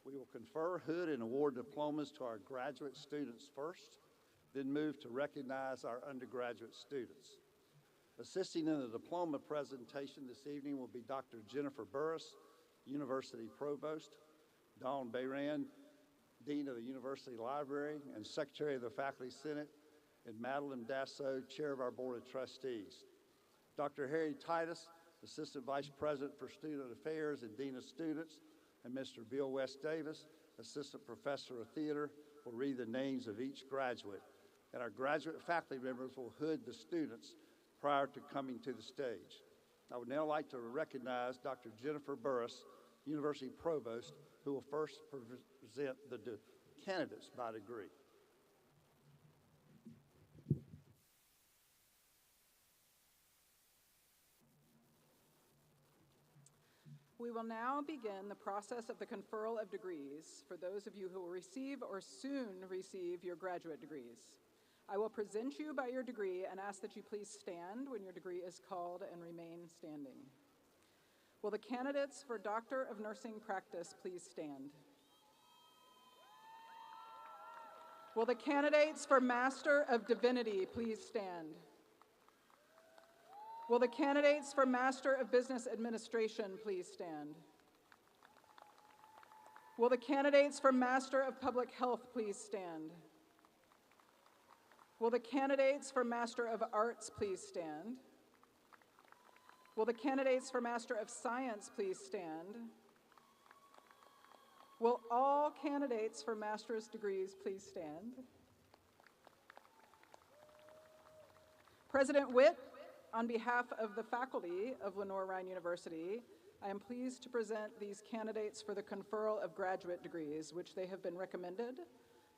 I: We will confer, hood, and award diplomas to our graduate students first, then move to recognize our undergraduate students. Assisting in the diploma presentation this evening will be Dr. Jennifer Burris, University Provost, Dawn Bayran, Dean of the University Library and Secretary of the Faculty Senate, and Madeline Dassault, Chair of our Board of Trustees. Dr. Harry Titus, Assistant Vice President for Student Affairs and Dean of Students, and Mr. Bill West Davis, Assistant Professor of Theater, will read the names of each graduate. And our graduate faculty members will hood the students prior to coming to the stage. I would now like to recognize Dr. Jennifer Burris, University Provost, who will first present the candidates by degree.
N: We will now begin the process of the conferral of degrees for those of you who will receive or soon receive your graduate degrees. I will present you by your degree and ask that you please stand when your degree is called and remain standing. Will the candidates for Doctor of Nursing Practice please stand? Will the candidates for Master of Divinity please stand? Will the candidates for Master of Business Administration please stand? Will the candidates for Master of Public Health please stand? Will the candidates for Master of Arts please stand? Will the candidates for Master of Science please stand? Will all candidates for master's degrees please stand? President Witt, on behalf of the faculty of Lenoir-Rhyne University, I am pleased to present these candidates for the conferral of graduate degrees, which they have been recommended,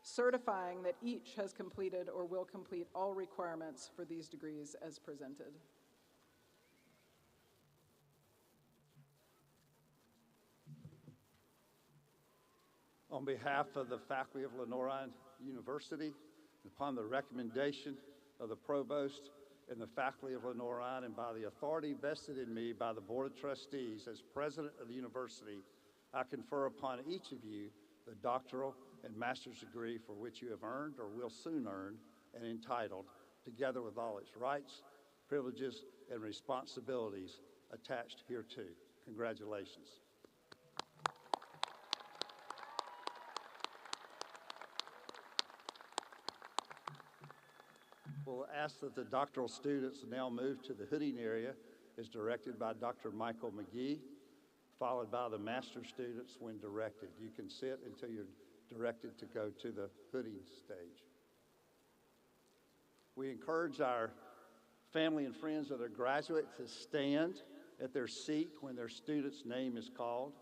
N: certifying that each has completed or will complete all requirements for these degrees as presented.
I: On behalf of the faculty of Lenoir-Rhyne University, upon the recommendation of the Provost and the faculty of Lenoir-Rhyne, and by the authority vested in me by the Board of Trustees as President of the University, I confer upon each of you the doctoral and master's degree for which you have earned or will soon earn and entitled, together with all its rights, privileges, and responsibilities attached hereto. Congratulations. We'll ask that the doctoral students now move to the hooding area as directed by Dr. Michael McGee, followed by the master students when directed. You can sit until you're directed to go to the hooding stage. We encourage our family and friends of the graduate to stand at their seat when their student's name is called.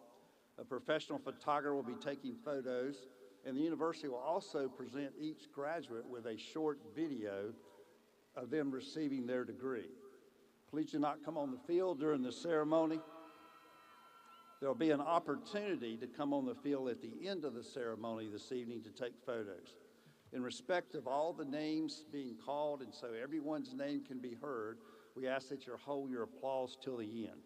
I: A professional photographer will be taking photos, and the university will also present each graduate with a short video of them receiving their degree. Please do not come on the field during the ceremony. There will be an opportunity to come on the field at the end of the ceremony this evening to take photos. In respect of all the names being called, and so everyone's name can be heard, we ask that you hold your applause till the end.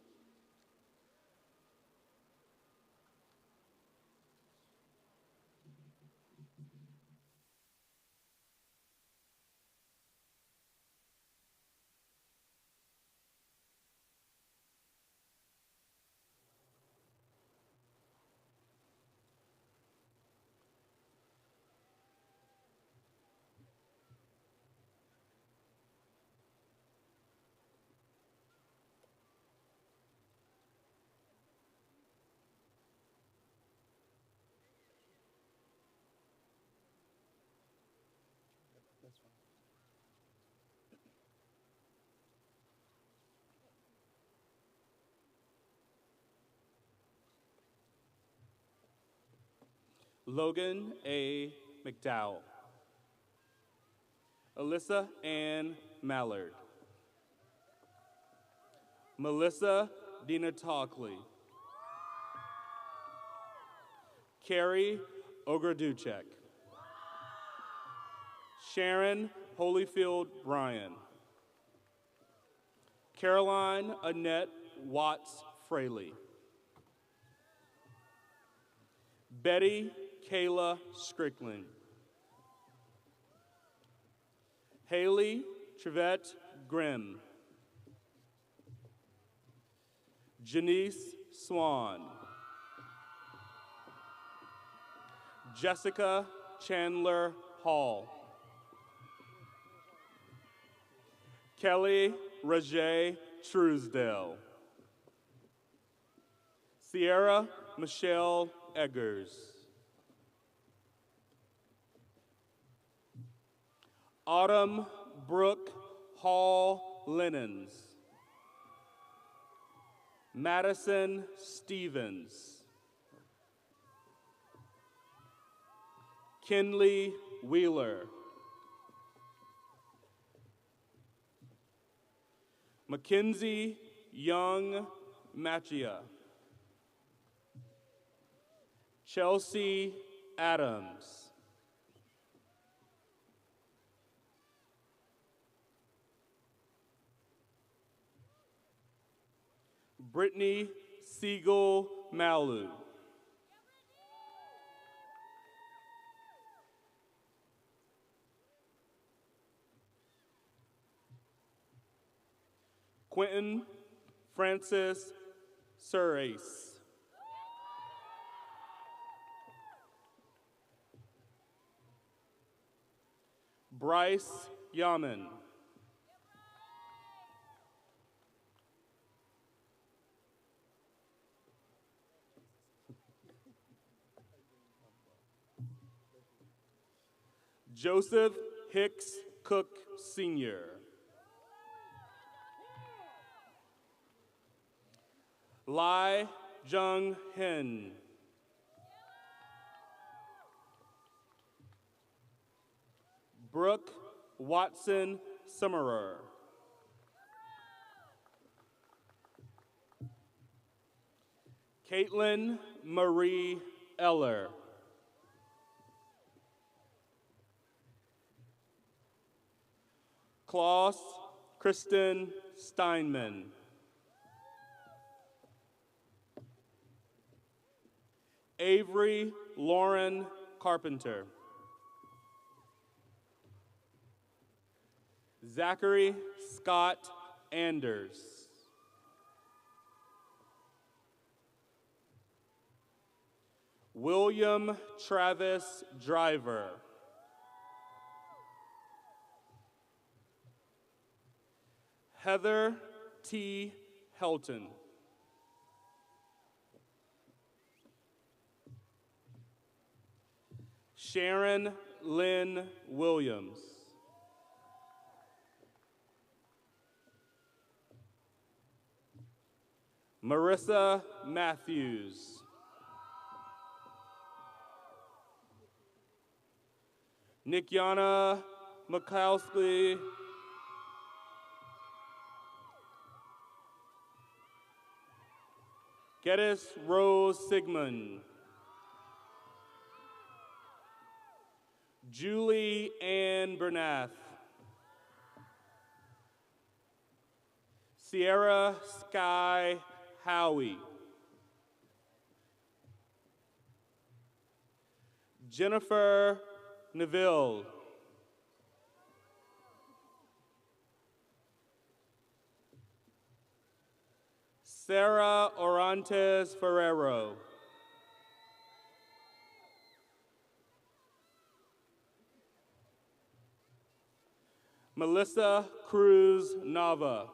O: Logan A. McDowell. Alyssa Ann Mallard. Melissa Dina Talkley. Carrie Ograduchek. Sharon Holyfield Bryan. Caroline Annette Watts Fraley. Betty Kayla Strickland. Haley Trevette Grimm. Janice Swan. Jessica Chandler Hall. Kelly Raje Truesdale. Sierra Michelle Eggers. Autumn Brooke Hall Lennons. Madison Stevens. Kinley Wheeler. Mackenzie Young Machia. Chelsea Adams. Brittany Siegel Malu. Quentin Francis Surace. Bryce Yaman. Joseph Hicks Cook Sr. Lai Jung Hin. Brooke Watson Summerer. Caitlin Marie Eller. Klaus Kristen Steinman. Avery Lauren Carpenter. Zachary Scott Anders. William Travis Driver. Heather T. Helton. Sharon Lynn Williams. Marissa Matthews. Nikyana Mikowski. Geddes Rose Sigmund. Julie Ann Bernath. Sierra Sky Howie. Jennifer Neville. Sarah Orantes Ferrero. Melissa Cruz Nava.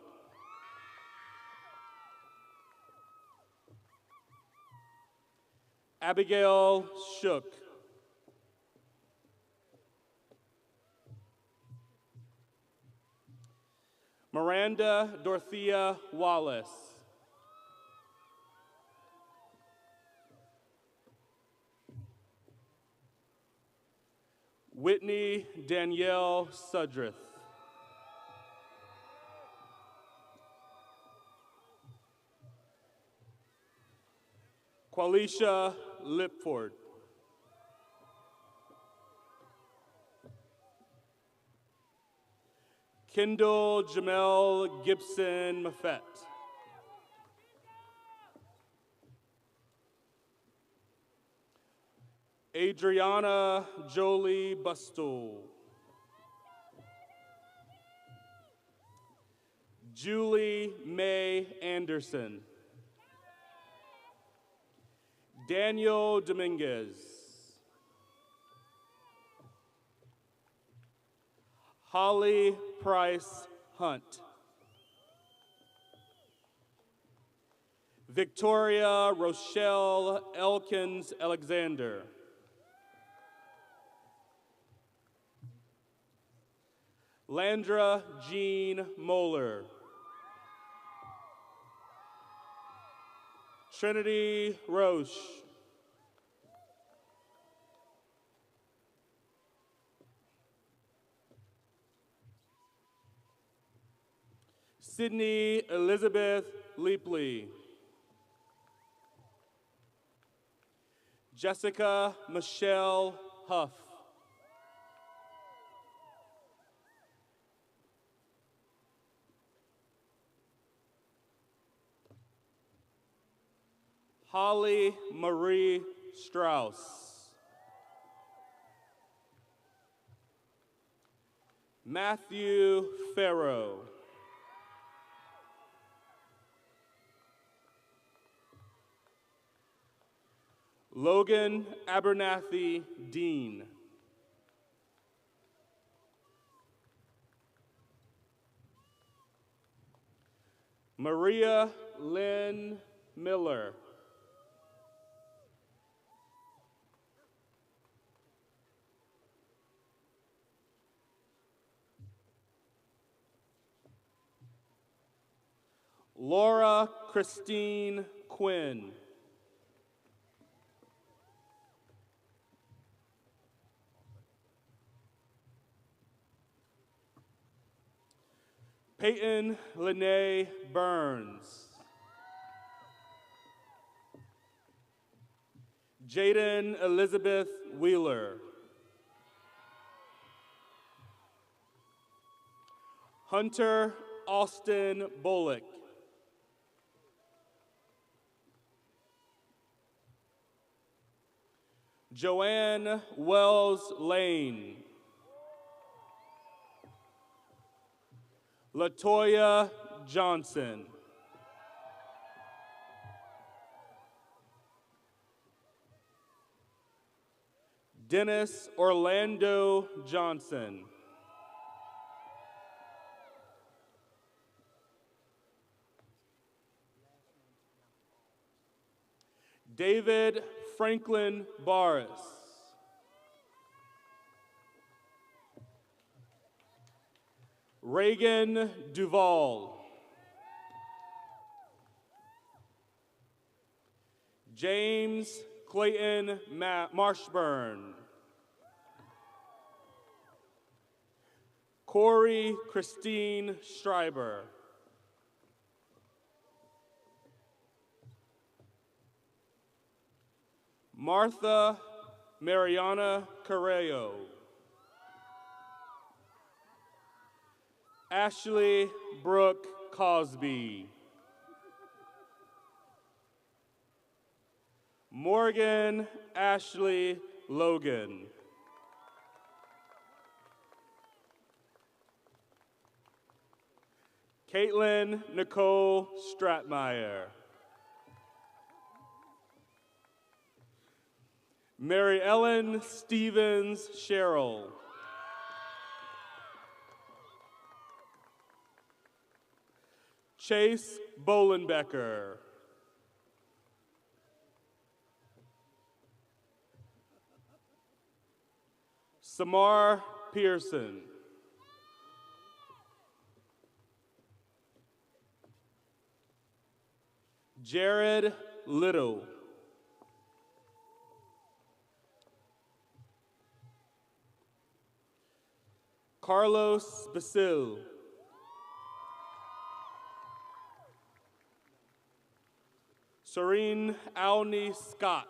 O: Abigail Shook. Miranda Dorothea Wallace. Whitney Danielle Sudrith. Qualisha Lipford. Kendall Jamel Gibson Maffett. Adriana Jolie Bustle. Julie Mae Anderson. Daniel Dominguez. Holly Price Hunt. Victoria Rochelle Elkins Alexander. Landra Jean Moeller. Trinity Roche. Sydney Elizabeth Leapley. Jessica Michelle Huff. Holly Marie Strauss. Matthew Farrow. Logan Abernathy Dean. Maria Lynn Miller. Laura Christine Quinn. Peyton Lene Burns. Jaden Elizabeth Wheeler. Hunter Austin Bullock. Joanne Wells Lane. Latoya Johnson. Dennis Orlando Johnson. David Franklin Barris. Reagan Duvall. James Clayton Marshburn. Corey Christine Schreiber. Martha Mariana Carreo. Ashley Brooke Cosby. Morgan Ashley Logan. Caitlin Nicole Stratmeyer. Mary Ellen Stevens Sherrill. Chase Bolenbecker. Samar Pearson. Jared Little. Carlos Basil. Serene Alney Scott.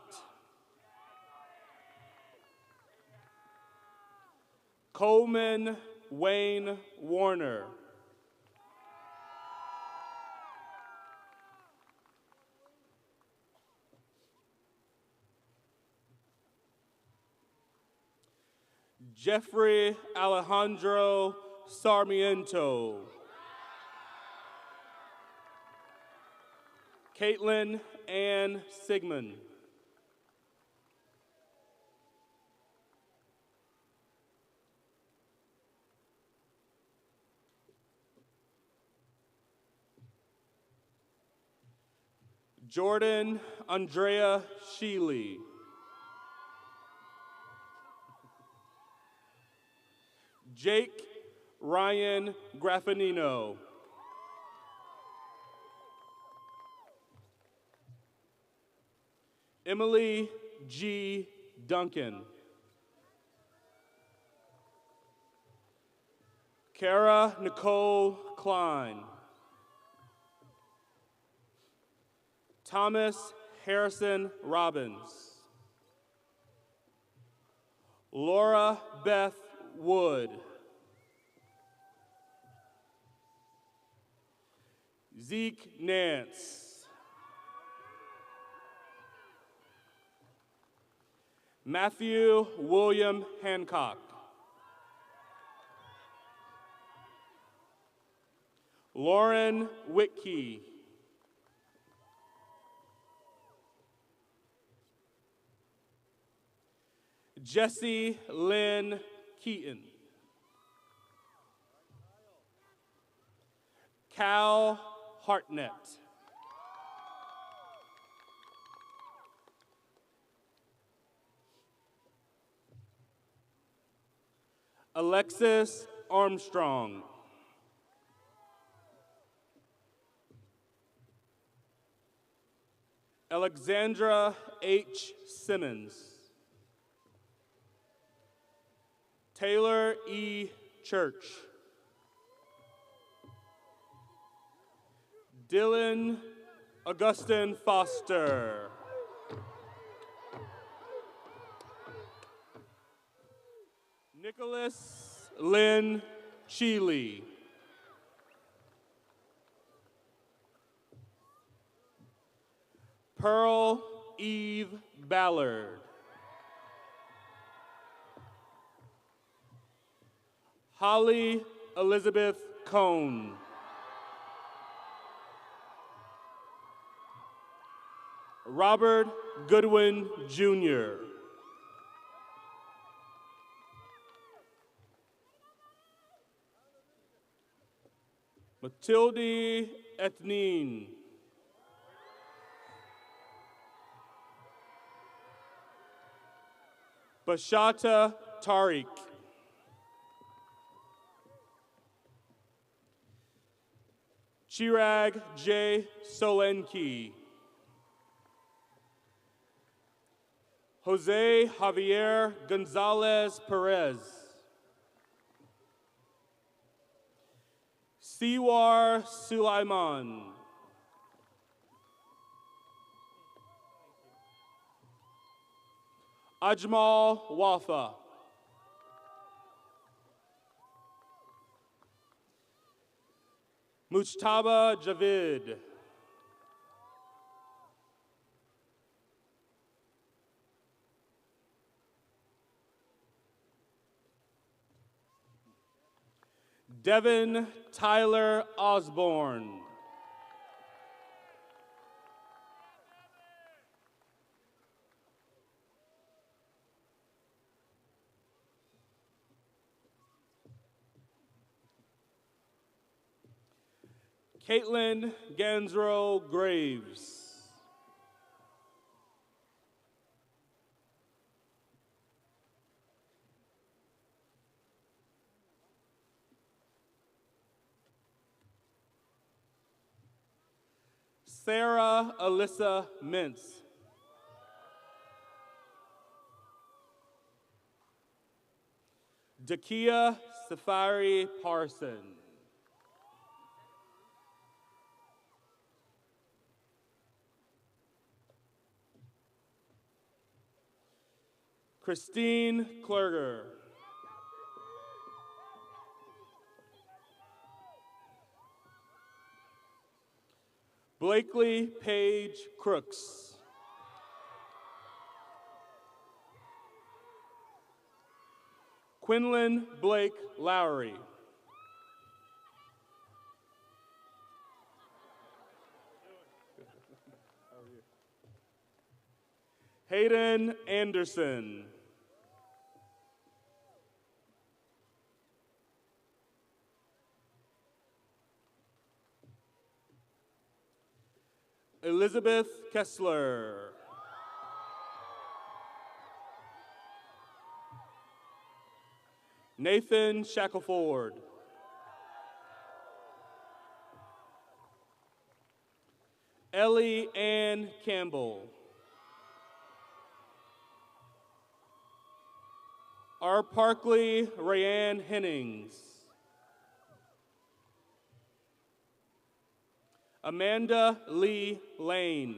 O: Coleman Wayne Warner. Jeffrey Alejandro Sarmiento. Caitlin Ann Sigmund. Jordan Andrea Sheely. Jake Ryan Graffinino. Emily G. Duncan. Kara Nicole Klein. Thomas Harrison Robbins. Laura Beth Wood. Zeke Nance. Matthew William Hancock. Lauren Whitkey. Jesse Lynn Keaton. Cal Hartnett. Alexis Armstrong. Alexandra H. Simmons. Taylor E. Church. Dylan Augustin Foster. Nicholas Lynn Cheeley. Pearl Eve Ballard. Holly Elizabeth Cohn. Robert Goodwin Jr. Matilde Ethnine. Bashata Tariq. Chirag J. Solenki. Jose Javier Gonzalez Perez. Siwar Sulaiman. Ajmal Wafa. Mujtaba Javid. Devin Tyler Osborne. Caitlin Gansrow Graves. Sarah Alyssa Mintz. Dakia Safari Parson. Christine Klerger. Blakely Page Crooks. Quinlan Blake Lowry. Hayden Anderson. Elizabeth Kessler. Nathan Shackelford. Ellie Ann Campbell. R. Parkley Rayanne Hennings. Amanda Lee Lane.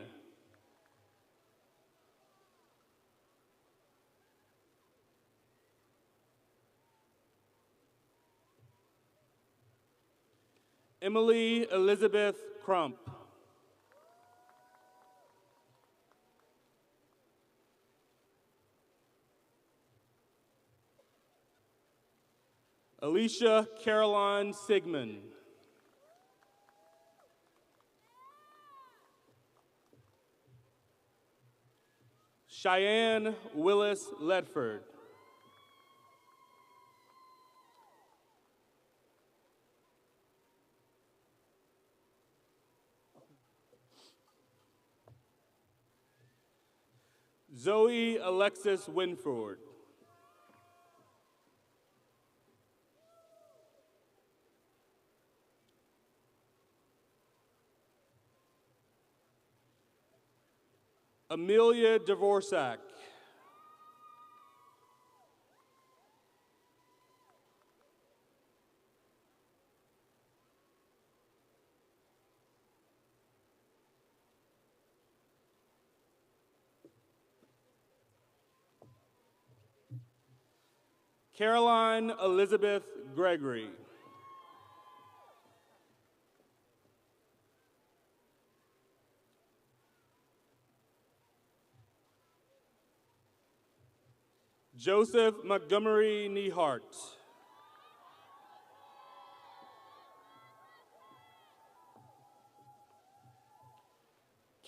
O: Emily Elizabeth Crump. Alicia Caroline Sigmund. Cheyenne Willis Ledford. Zoe Alexis Winford. Amelia Dvorak. Caroline Elizabeth Gregory. Joseph Montgomery Nehart.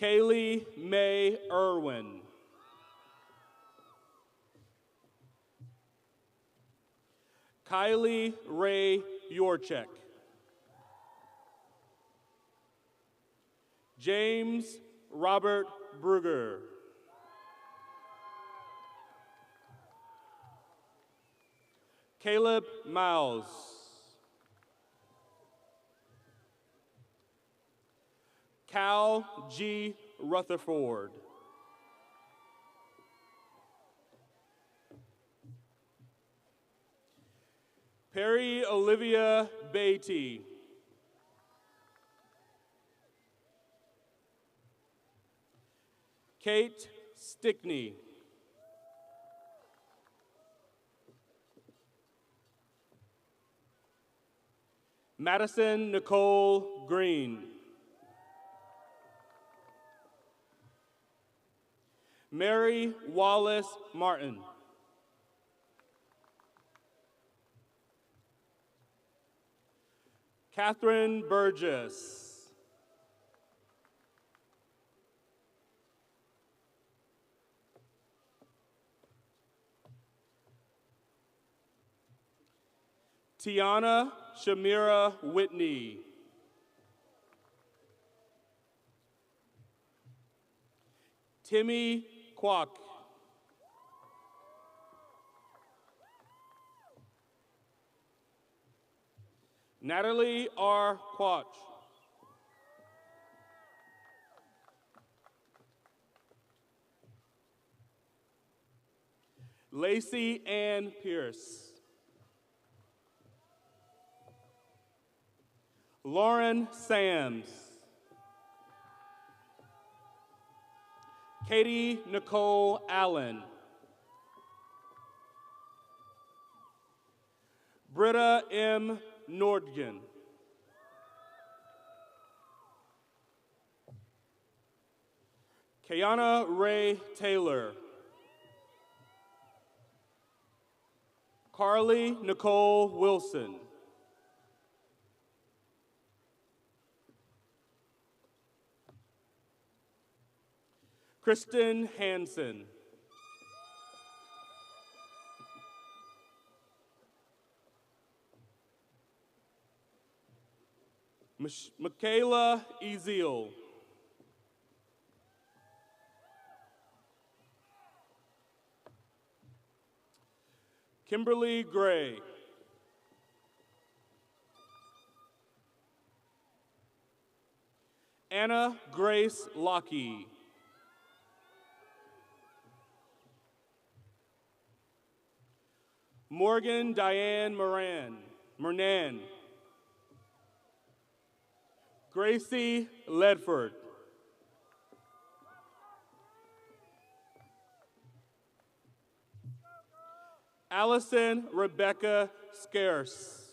O: Kaylee May Irwin. Kylie Ray Yorchek. James Robert Brugger. Caleb Miles. Cal G. Rutherford. Perry Olivia Beatty. Kate Stickney. Madison Nicole Green. Mary Wallace Martin. Catherine Burgess. Tiana Shamira Whitney. Timmy Kwok. Natalie R. Quach. Lacey Ann Pierce. Lauren Sams. Katie Nicole Allen. Britta M. Nordgen. Kayana Ray Taylor. Carly Nicole Wilson. Kristen Hansen. Michaela Ezeal. Kimberly Gray. Anna Grace Lockey. Morgan Diane Mernan. Gracie Ledford. Allison Rebecca Scarce.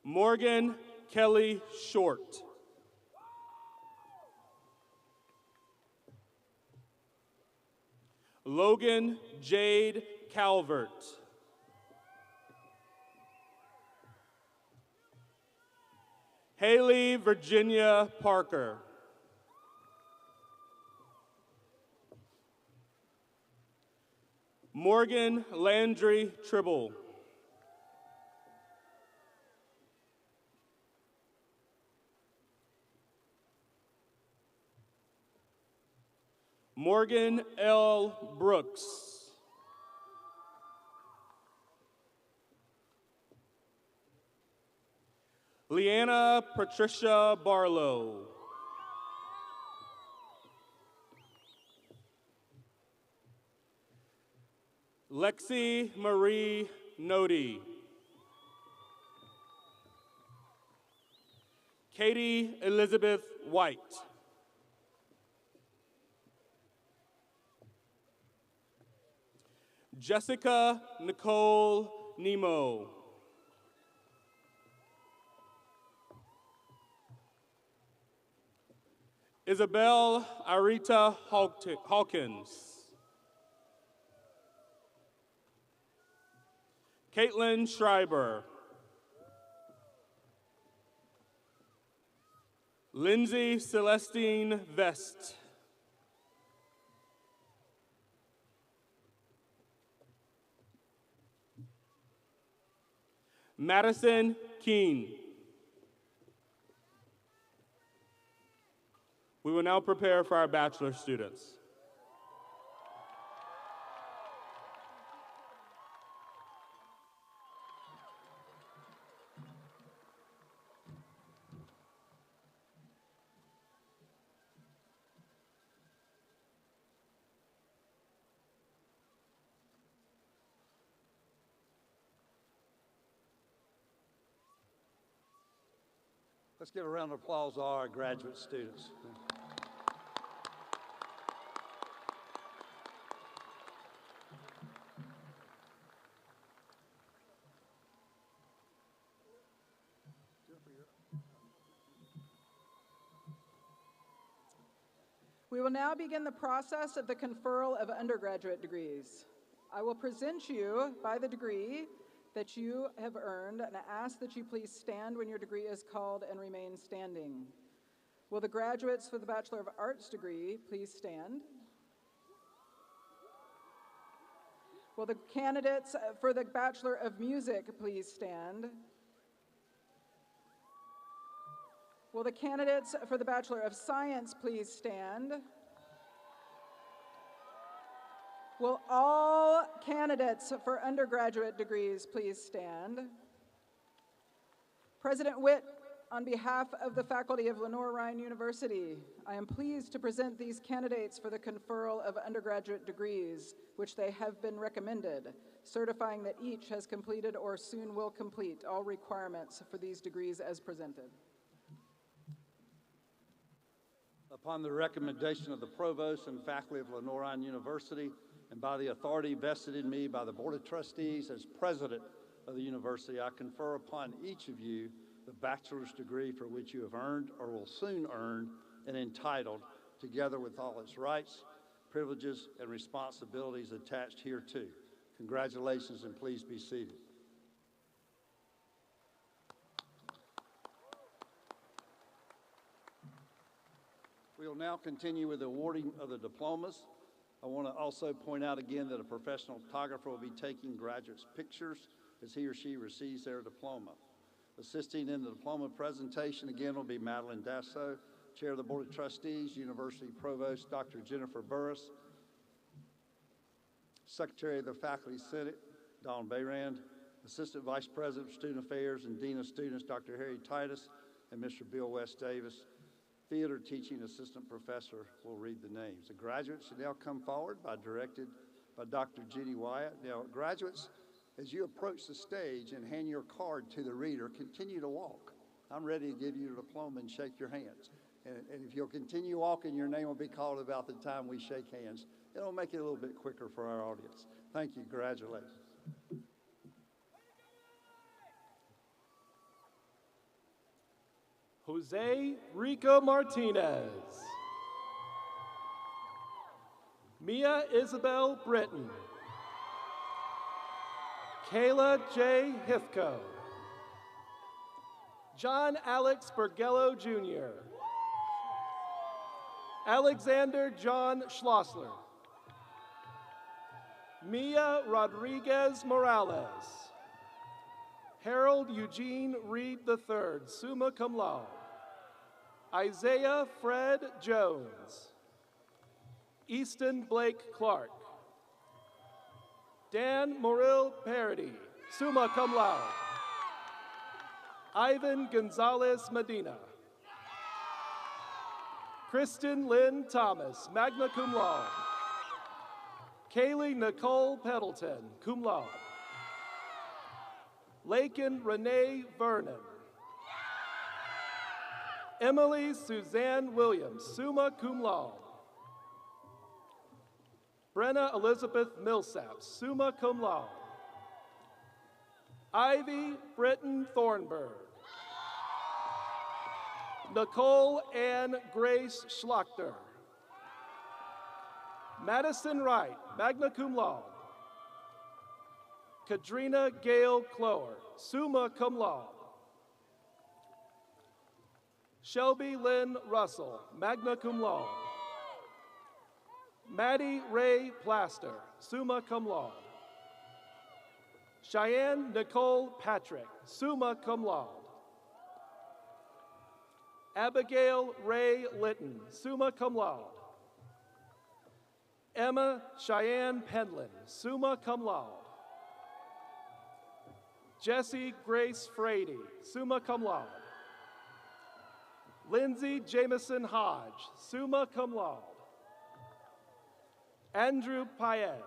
O: Morgan Kelly Short. Logan Jade Calvert. Haley Virginia Parker. Morgan Landry Tribble. Morgan L. Brooks. Leanna Patricia Barlow. Lexi Marie Nodi. Katie Elizabeth White. Jessica Nicole Nemo. Isabel Arita Hawkins. Caitlin Schreiber. Lindsay Celestine Vest. Madison Keene. We will now prepare for our bachelor students.
I: Let's give a round of applause to all our graduate students.
N: We will now begin the process of the conferral of undergraduate degrees. I will present you by the degree that you have earned and ask that you please stand when your degree is called and remain standing. Will the graduates for the Bachelor of Arts degree please stand? Will the candidates for the Bachelor of Music please stand? Will the candidates for the Bachelor of Science please stand? Will all candidates for undergraduate degrees please stand? President Witt, on behalf of the faculty of Lenoir-Rhyne University, I am pleased to present these candidates for the conferral of undergraduate degrees, which they have been recommended, certifying that each has completed or soon will complete all requirements for these degrees as presented.
I: Upon the recommendation of the Provost and faculty of Lenoir-Rhyne University, and by the authority vested in me by the Board of Trustees as President of the University, I confer upon each of you the bachelor's degree for which you have earned or will soon earn and entitled, together with all its rights, privileges, and responsibilities attached hereto. Congratulations, and please be seated. We will now continue with the awarding of the diplomas. I want to also point out again that a professional photographer will be taking graduates' pictures as he or she receives their diploma. Assisting in the diploma presentation again will be Madeline Dasso, Chair of the Board of Trustees, University Provost Dr. Jennifer Burris, Secretary of the Faculty Senate, Don Bayrand, Assistant Vice President of Student Affairs and Dean of Students, Dr. Harry Titus, and Mr. Bill West Davis. Theater Teaching Assistant Professor will read the names. The graduates should now come forward directed by Dr. Jenny Wyatt. Now, graduates, as you approach the stage and hand your card to the reader, continue to walk. I'm ready to give you a diploma and shake your hands. And if you'll continue walking, your name will be called about the time we shake hands. It'll make it a little bit quicker for our audience. Thank you. Congratulations.
O: Jose Rico Martinez. Mia Isabel Britton. Kayla J. Hifko. John Alex Bergello Jr. Alexander John Schlossler. Mia Rodriguez Morales. Harold Eugene Reed III, summa cum laude. Isaiah Fred Jones. Easton Blake Clark. Dan Moril Parody, summa cum laude. Ivan Gonzalez Medina. Kristen Lynn Thomas, magna cum laude. Kaylee Nicole Peddleton, cum laude. Lakin Renee Vernon. Emily Suzanne Williams, summa cum laude. Brenna Elizabeth Millsap, summa cum laude. Ivy Britton Thornburg. Nicole Ann Grace Schlachter. Madison Wright, magna cum laude. Kadrina Gale Clower, summa cum laude. Shelby Lynn Russell, magna cum laude. Maddie Ray Plaster, summa cum laude. Cheyenne Nicole Patrick, summa cum laude. Abigail Ray Litton, summa cum laude. Emma Cheyenne Penland, summa cum laude. Jessie Grace Frady, summa cum laude. Lindsay Jameson Hodge, summa cum laude. Andrew Paez.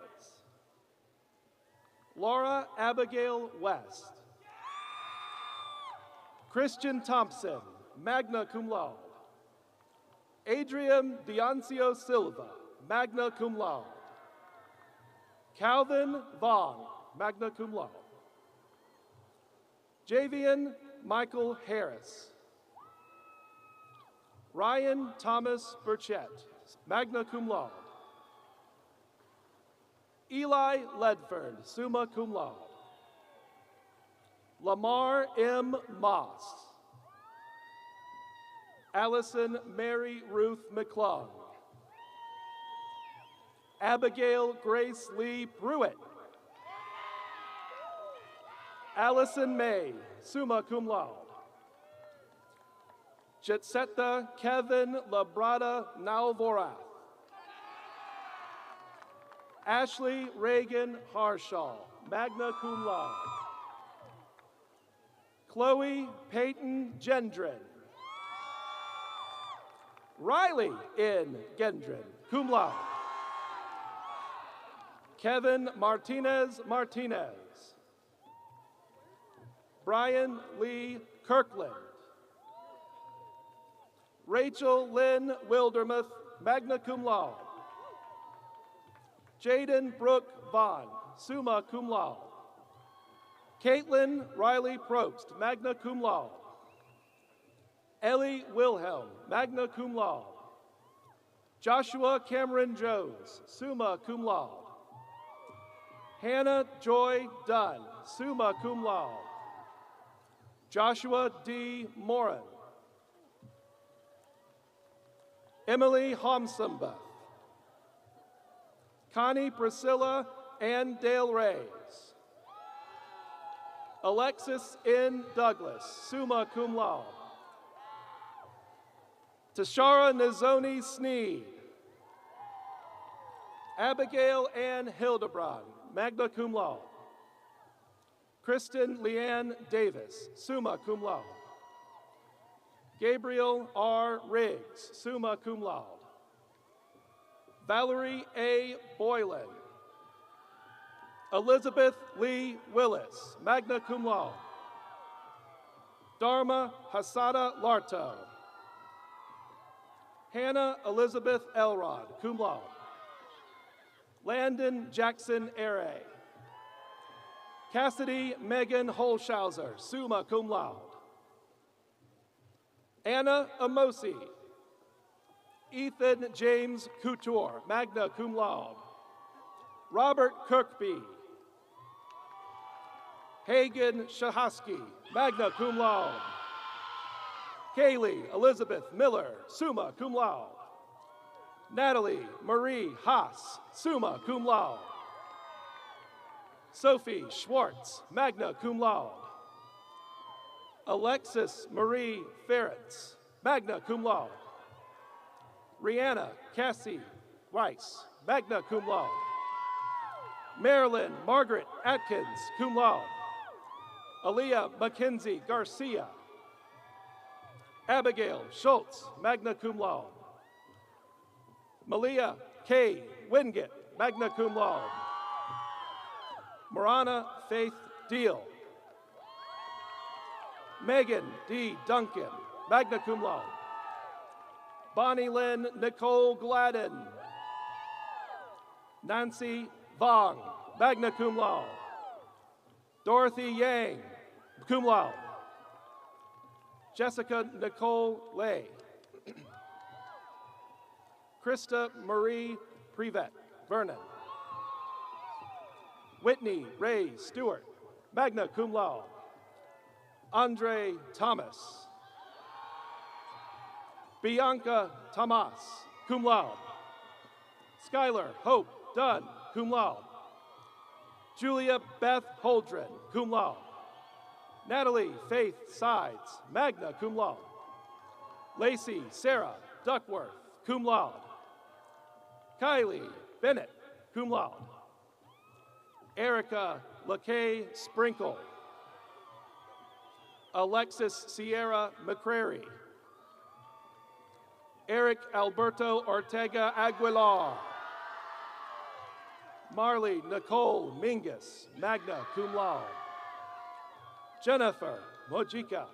O: Laura Abigail West. Christian Thompson, magna cum laude. Adrian Dioncio Silva, magna cum laude. Calvin Vaughn, magna cum laude. Javian Michael Harris. Ryan Thomas Burchett, magna cum laude. Eli Ledford, summa cum laude. Lamar M. Moss. Allison Mary Ruth McClung. Abigail Grace Lee Pruitt. Allison May, summa cum laude. Jetsetta Kevin Labrada Nalvorath. Ashley Reagan Harshall, magna cum laude. Chloe Peyton Gendron. Riley N. Gendron, cum laude. Kevin Martinez Martinez. Brian Lee Kirkland. Rachel Lynn Wildermuth, magna cum laude. Jaden Brooke Vaughn, summa cum laude. Caitlin Riley Probst, magna cum laude. Ellie Wilhelm, magna cum laude. Joshua Cameron Jones, summa cum laude. Hannah Joy Dunn, summa cum laude. Joshua D. Morin. Emily Homsambeth. Connie Priscilla Ann Dale Reyes. Alexis N. Douglas, summa cum laude. Tashara Nazoni Sneed. Abigail Ann Hildebrand, magna cum laude. Kristen Leanne Davis, summa cum laude. Gabriel R. Riggs, summa cum laude. Valerie A. Boylan. Elizabeth Lee Willis, magna cum laude. Dharma Hasada Larto. Hannah Elizabeth Elrod, cum laude. Landon Jackson Aray. Cassidy Megan Holshauser, summa cum laude. Anna Amosi. Ethan James Couture, magna cum laude. Robert Kirkby. Hagen Shahosky, magna cum laude. Kaylee Elizabeth Miller, summa cum laude. Natalie Marie Haas, summa cum laude. Sophie Schwartz, magna cum laude. Alexis Marie Ferretz, magna cum laude. Rihanna Cassie Rice, magna cum laude. Marilyn Margaret Atkins, cum laude. Aaliyah Mackenzie Garcia. Abigail Schultz, magna cum laude. Malia K. Wingate, magna cum laude. Marana Faith Deal. Megan D. Duncan, magna cum laude. Bonnie Lynn Nicole Gladden. Nancy Vong, magna cum laude. Dorothy Yang, cum laude. Jessica Nicole Lay. Krista Marie Privet, Vernon. Whitney Ray Stewart, magna cum laude. Andre Thomas. Bianca Tomas, cum laude. Skylar Hope Dunn, cum laude. Julia Beth Holdren, cum laude. Natalie Faith Sides, magna cum laude. Lacey Sarah Duckworth, cum laude. Kylie Bennett, cum laude. Erica LaKay Sprinkle. Alexis Sierra McCrary. Eric Alberto Ortega Aguilar. Marley Nicole Mingus, magna cum laude. Jennifer Mojica.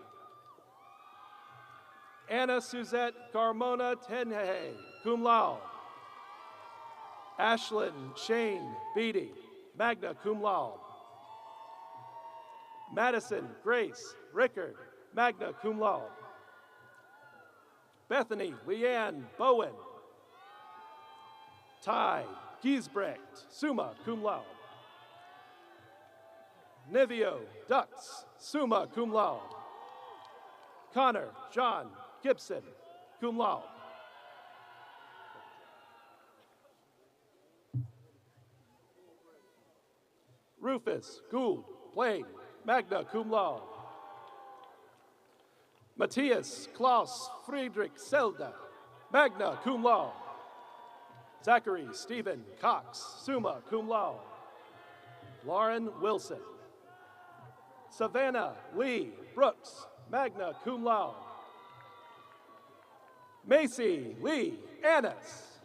O: Anna Suzette Carmona Tenhe, cum laude. Ashlyn Shane Beatty, magna cum laude. Madison Grace Rickard, magna cum laude. Bethany Leanne Bowen. Ty Giesbrecht, summa cum laude. Nivio Dux, summa cum laude. Connor John Gibson, cum laude. Rufus Gould Blaine, magna cum laude. Matthias Klaus Friedrich Selda, magna cum laude. Zachary Stephen Cox, summa cum laude. Lauren Wilson. Savannah Lee Brooks, magna cum laude. Macy Lee Annis.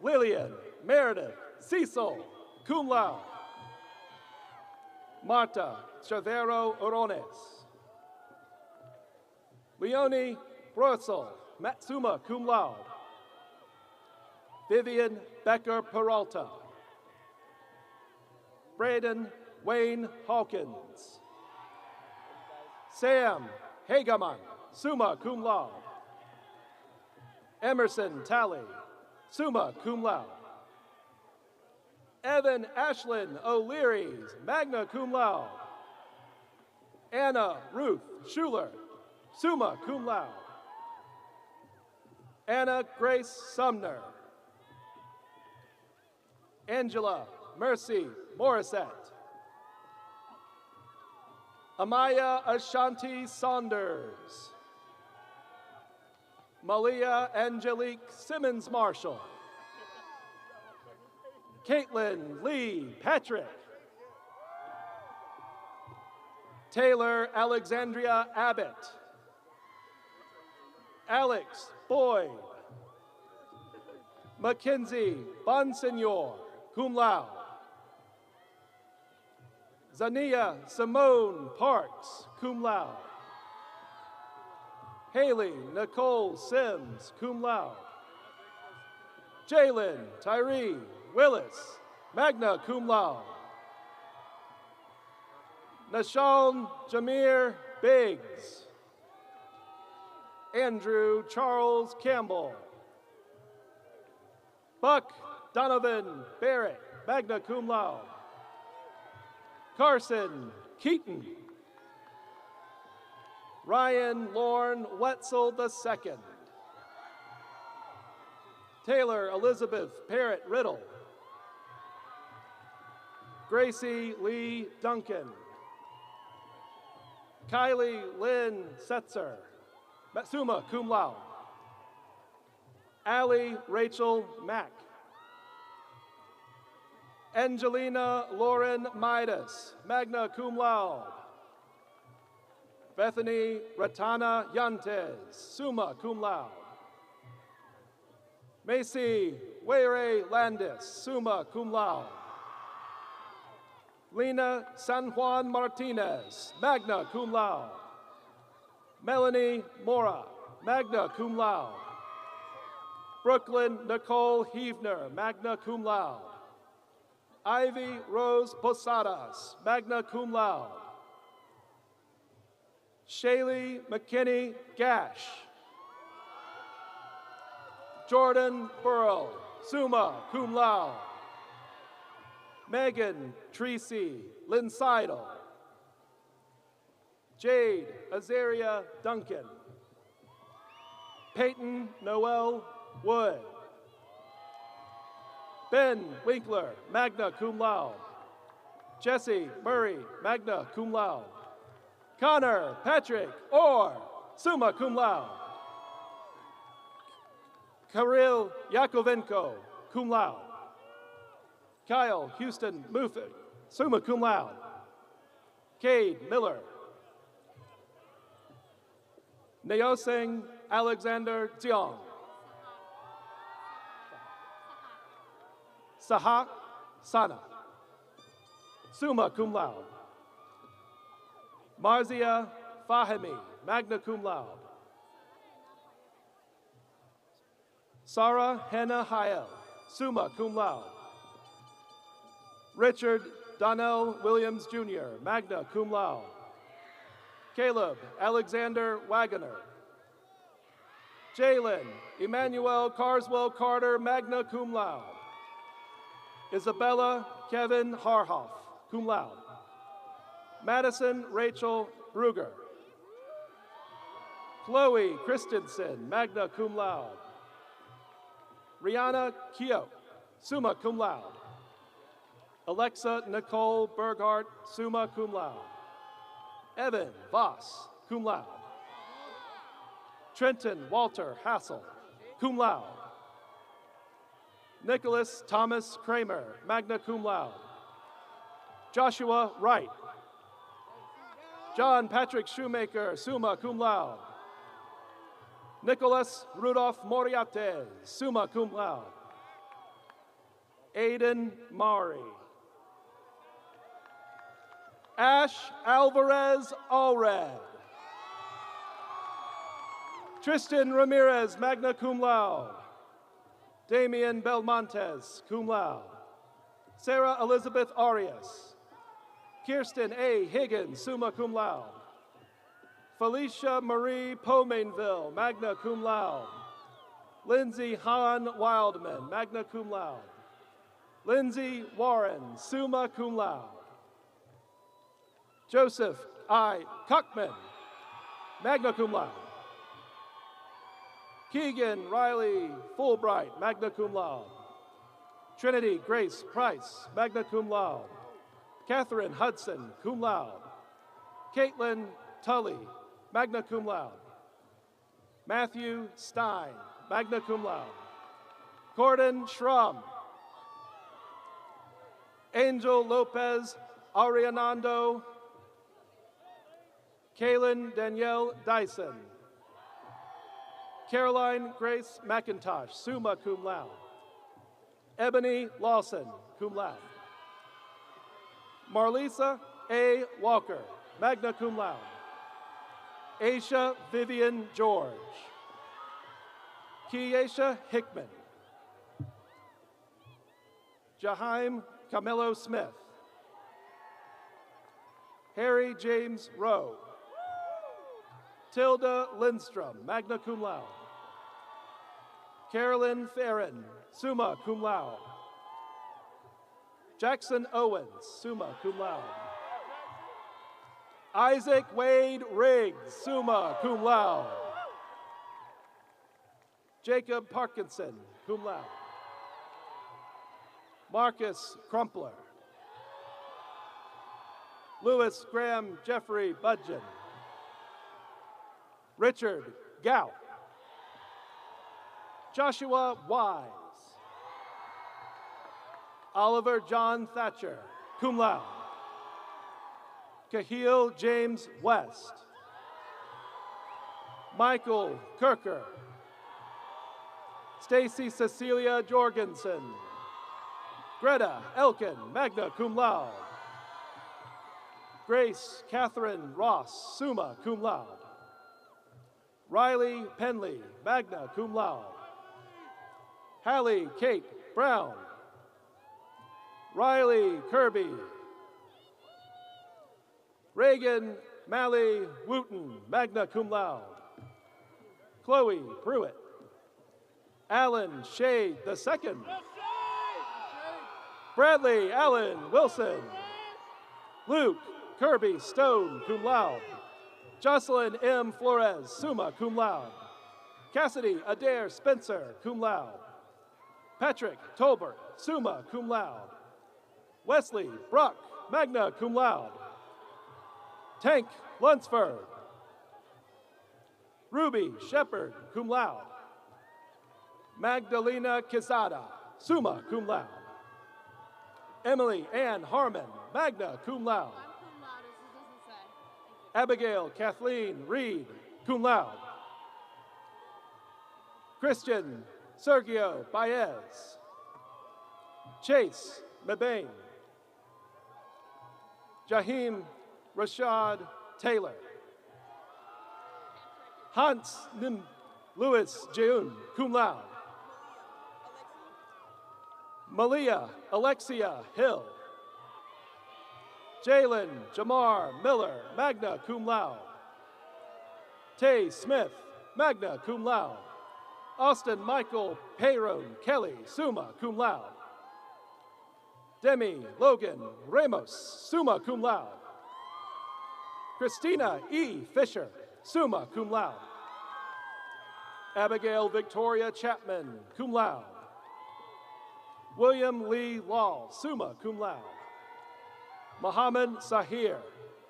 O: Lillian Meredith Cecil, cum laude. Marta Chavero Orones. Leonie Brossel, summa cum laude. Vivian Becker Peralta. Braden Wayne Hawkins. Sam Hageman, summa cum laude. Emerson Talley, summa cum laude. Evan Ashlyn O'Leary, magna cum laude. Anna Ruth Schuler, summa cum laude. Anna Grace Sumner. Angela Mercy Morissette. Amaya Ashanti Saunders. Malia Angelique Simmons Marshall. Caitlin Lee Patrick. Taylor Alexandria Abbott. Alex Boyd. Mackenzie Bonsignor, cum laude. Zania Simone Parks, cum laude. Haley Nicole Sims, cum laude. Jalen Tyree Willis, magna cum laude. Nashawn Jameer Biggs. Andrew Charles Campbell. Buck Donovan Barrett, magna cum laude. Carson Keaton. Ryan Lorne Wetzel II. Taylor Elizabeth Parrott Riddle. Gracie Lee Duncan. Kylie Lynn Setzer, summa cum laude. Allie Rachel Mack. Angelina Lauren Midas, magna cum laude. Bethany Ratana Yantes, summa cum laude. Macy Wayre Landis, summa cum laude. Lena San Juan Martinez, magna cum laude. Melanie Mora, magna cum laude. Brooklyn Nicole Heavner, magna cum laude. Ivy Rose Posadas, magna cum laude. Shaylee McKinney Gash. Jordan Burrow, summa cum laude. Megan Tracy Linseidel. Jade Azaria Duncan. Peyton Noel Wood. Ben Winkler, magna cum laude. Jesse Murray, magna cum laude. Connor Patrick Orr, summa cum laude. Kirill Yakovenko, cum laude. Kyle Houston Muffet, summa cum laude. Cade Miller. Neoseng Alexander Ziong. Saha Sana, summa cum laude. Marzia Fahimi, magna cum laude. Sarah Hannah Hayel, summa cum laude. Richard Donnell Williams Jr., magna cum laude. Caleb Alexander Wagoner. Jalen Emmanuel Carswell Carter, magna cum laude. Isabella Kevin Harhoff, cum laude. Madison Rachel Bruger. Chloe Christensen, magna cum laude. Rihanna Keogh, summa cum laude. Alexa Nicole Berghardt, summa cum laude. Evan Voss, cum laude. Trenton Walter Hassel, cum laude. Nicholas Thomas Kramer, magna cum laude. Joshua Wright. John Patrick Shoemaker, summa cum laude. Nicholas Rudolph Moriates, summa cum laude. Aiden Maury. Ash Alvarez Allred. Tristan Ramirez, magna cum laude. Damian Belmontes, cum laude. Sarah Elizabeth Arias. Kirsten A. Higgins, summa cum laude. Felicia Marie Pomainville, magna cum laude. Lindsay Hahn Wildman, magna cum laude. Lindsay Warren, summa cum laude. Joseph I. Cuckman, magna cum laude. Keegan Riley Fulbright, magna cum laude. Trinity Grace Price, magna cum laude. Catherine Hudson, cum laude. Caitlin Tully, magna cum laude. Matthew Stein, magna cum laude. Gordon Schramm. Angel Lopez Arianando. Kaylin Danielle Dyson. Caroline Grace McIntosh, summa cum laude. Ebony Lawson, cum laude. Marlisa A. Walker, magna cum laude. Aisha Vivian George. Kiesha Hickman. Jaheim Camilo Smith. Harry James Rowe. Tilda Lindstrom, magna cum laude. Carolyn Farron, summa cum laude. Jackson Owens, summa cum laude. Isaac Wade Riggs, summa cum laude. Jacob Parkinson, cum laude. Marcus Crumpler. Louis Graham Jeffrey Budgeon. Richard Gow. Joshua Wise. Oliver John Thatcher, cum laude. Kahil James West. Michael Kirker. Stacy Cecilia Jorgensen. Greta Elkin, magna cum laude. Grace Catherine Ross, summa cum laude. Riley Penley, magna cum laude. Hallie Kate Brown. Riley Kirby. Reagan Malley Wooten, magna cum laude. Chloe Pruitt. Alan Shade II. Bradley Allen Wilson. Luke Kirby Stone, cum laude. Jocelyn M. Flores, summa cum laude. Cassidy Adair Spencer, cum laude. Patrick Tolbert, summa cum laude. Wesley Bruck, magna cum laude. Tank Lunsford. Ruby Shepard, cum laude. Magdalena Quezada, summa cum laude. Emily Ann Harmon, magna cum laude. Abigail Kathleen Reed, cum laude. Christian Sergio Baez. Chase Mebane. Jahim Rashad Taylor. Hans Nim Louis Jeun, cum laude. Malia Alexia Hill. Jalen Jamar Miller, magna cum laude. Tay Smith, magna cum laude. Austin Michael Payron Kelly, summa cum laude. Demi Logan Ramos, summa cum laude. Christina E. Fisher, summa cum laude. Abigail Victoria Chapman, cum laude. William Lee Law, summa cum laude. Muhammad Sahir,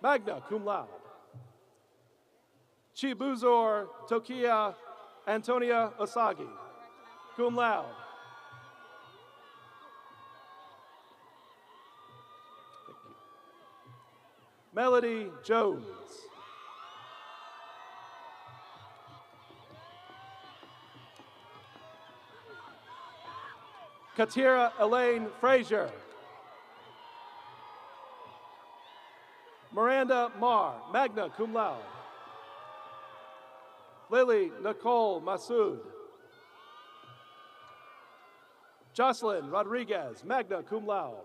O: magna cum laude. Chibuzor Tokia Antonia Osagi, cum laude. Melody Jones. Katira Elaine Frazier. Miranda Marr, magna cum laude. Lily Nicole Massoud. Jocelyn Rodriguez, magna cum laude.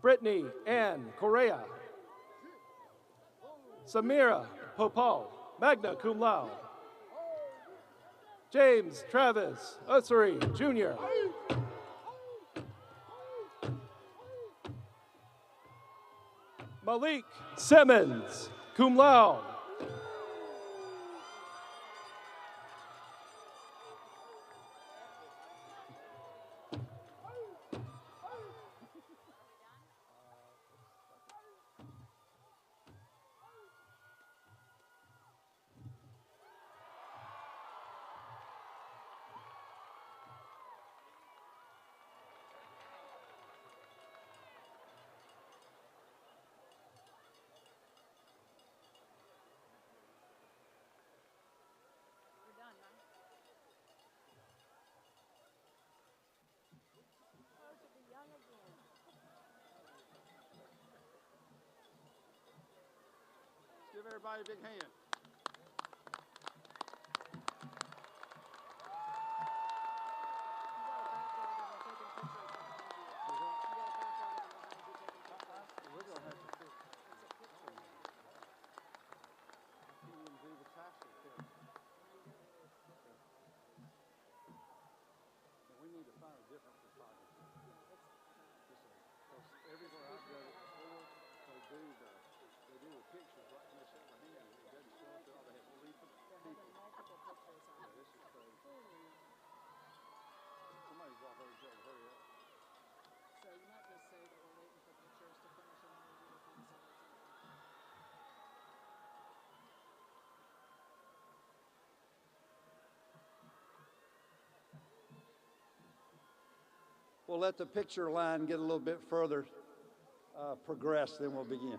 O: Brittany Ann Correa. Samira Popal, magna cum laude. James Travis Ussery, Jr. Malik Simmons, cum laude.
I: everybody a big hand. We'll let the picture line get a little bit further progress, then we'll begin.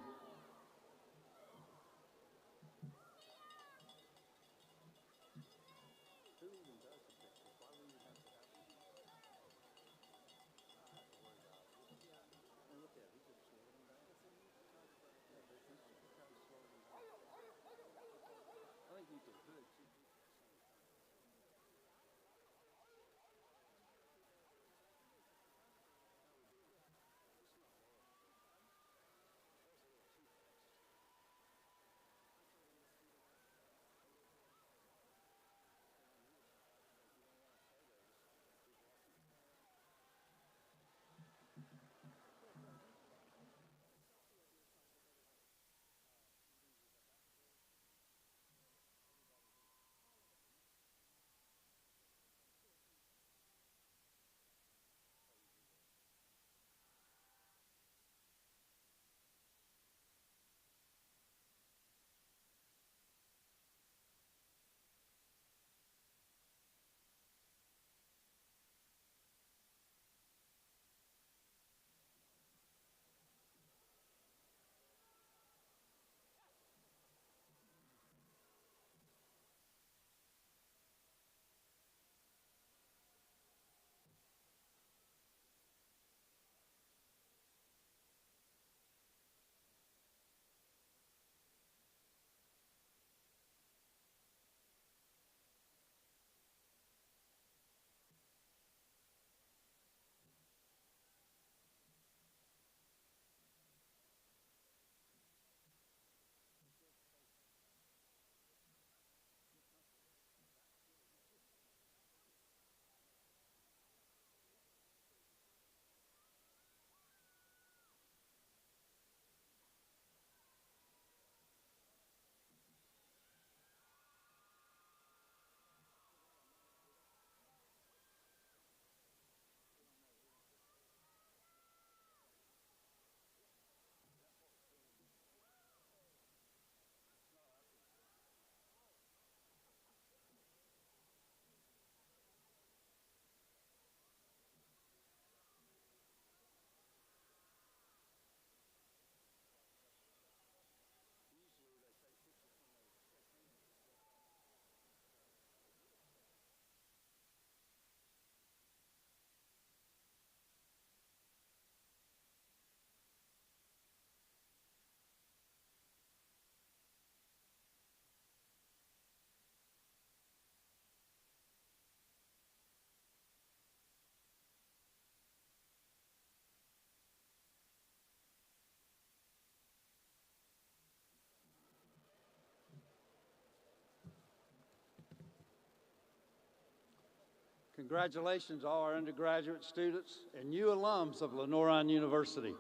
I: Congratulations, all our undergraduate students and you alums of Lenoir-Rhyne University.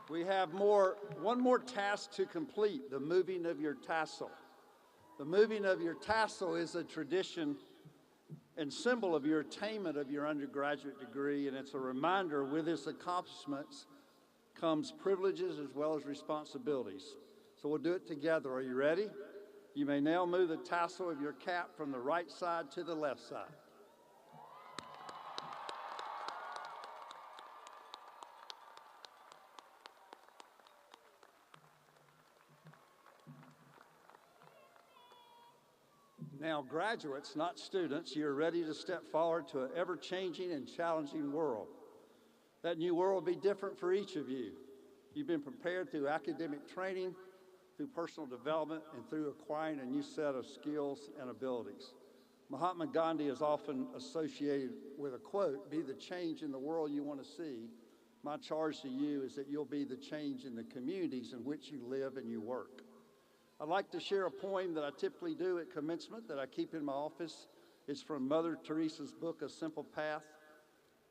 I: We have one more task to complete, the moving of your tassel. The moving of your tassel is a tradition and symbol of your attainment of your undergraduate degree, and it's a reminder with its accomplishments comes privileges as well as responsibilities. So we'll do it together. Are you ready? You may now move the tassel of your cap from the right side to the left side. Now, graduates, not students, you're ready to step forward to an ever-changing and challenging world. That new world will be different for each of you. You've been prepared through academic training, through personal development, and through acquiring a new set of skills and abilities. Mahatma Gandhi is often associated with a quote, "Be the change in the world you want to see." My charge to you is that you'll be the change in the communities in which you live and you work. I'd like to share a poem that I typically do at commencement that I keep in my office. It's from Mother Teresa's book, A Simple Path,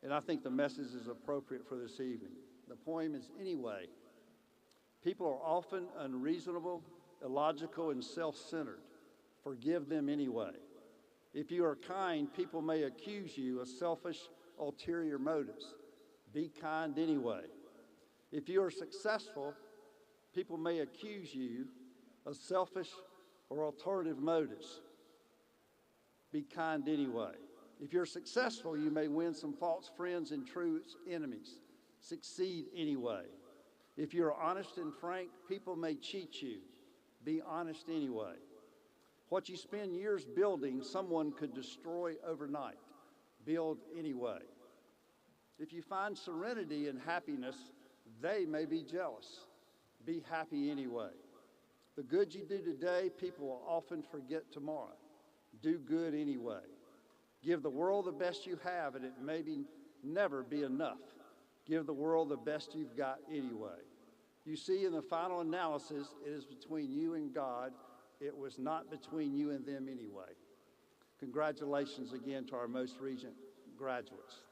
I: and I think the message is appropriate for this evening. The poem is Anyway. People are often unreasonable, illogical, and self-centered. Forgive them anyway. If you are kind, people may accuse you of selfish, ulterior motives. Be kind anyway. If you are successful, people may accuse you of selfish or alternative motives. Be kind anyway. If you're successful, you may win some false friends and true enemies. Succeed anyway. If you're honest and frank, people may cheat you. Be honest anyway. What you spend years building, someone could destroy overnight. Build anyway. If you find serenity and happiness, they may be jealous. Be happy anyway. The good you do today, people will often forget tomorrow. Do good anyway. Give the world the best you have, and it may never be enough. Give the world the best you've got anyway. You see, in the final analysis, it is between you and God. It was not between you and them anyway. Congratulations again to our most recent graduates.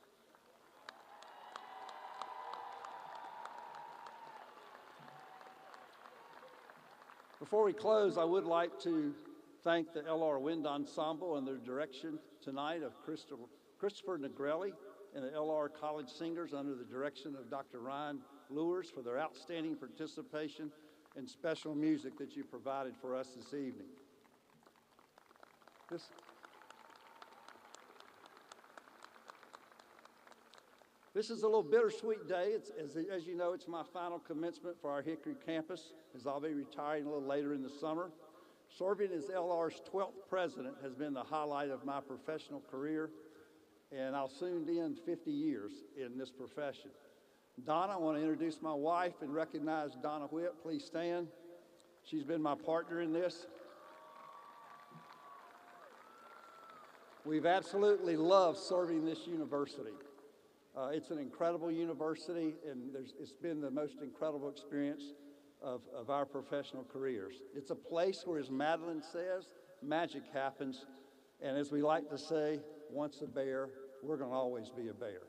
I: Before we close, I would like to thank the LR Wind Ensemble and their direction tonight of Christopher Negrelli and the LR College Singers under the direction of Dr. Ryan Lewis for their outstanding participation and special music that you provided for us this evening. This is a little bittersweet day. As you know, it's my final commencement for our Hickory campus, as I'll be retiring a little later in the summer. Serving as LR's 12th president has been the highlight of my professional career, and I'll soon end 50 years in this profession. Donna, I want to introduce my wife and recognize Donna Whitt. Please stand. She's been my partner in this. We've absolutely loved serving this university. It's an incredible university, and it's been the most incredible experience of our professional careers. It's a place where, as Madeline says, magic happens, and as we like to say, once a bear, we're going to always be a bear.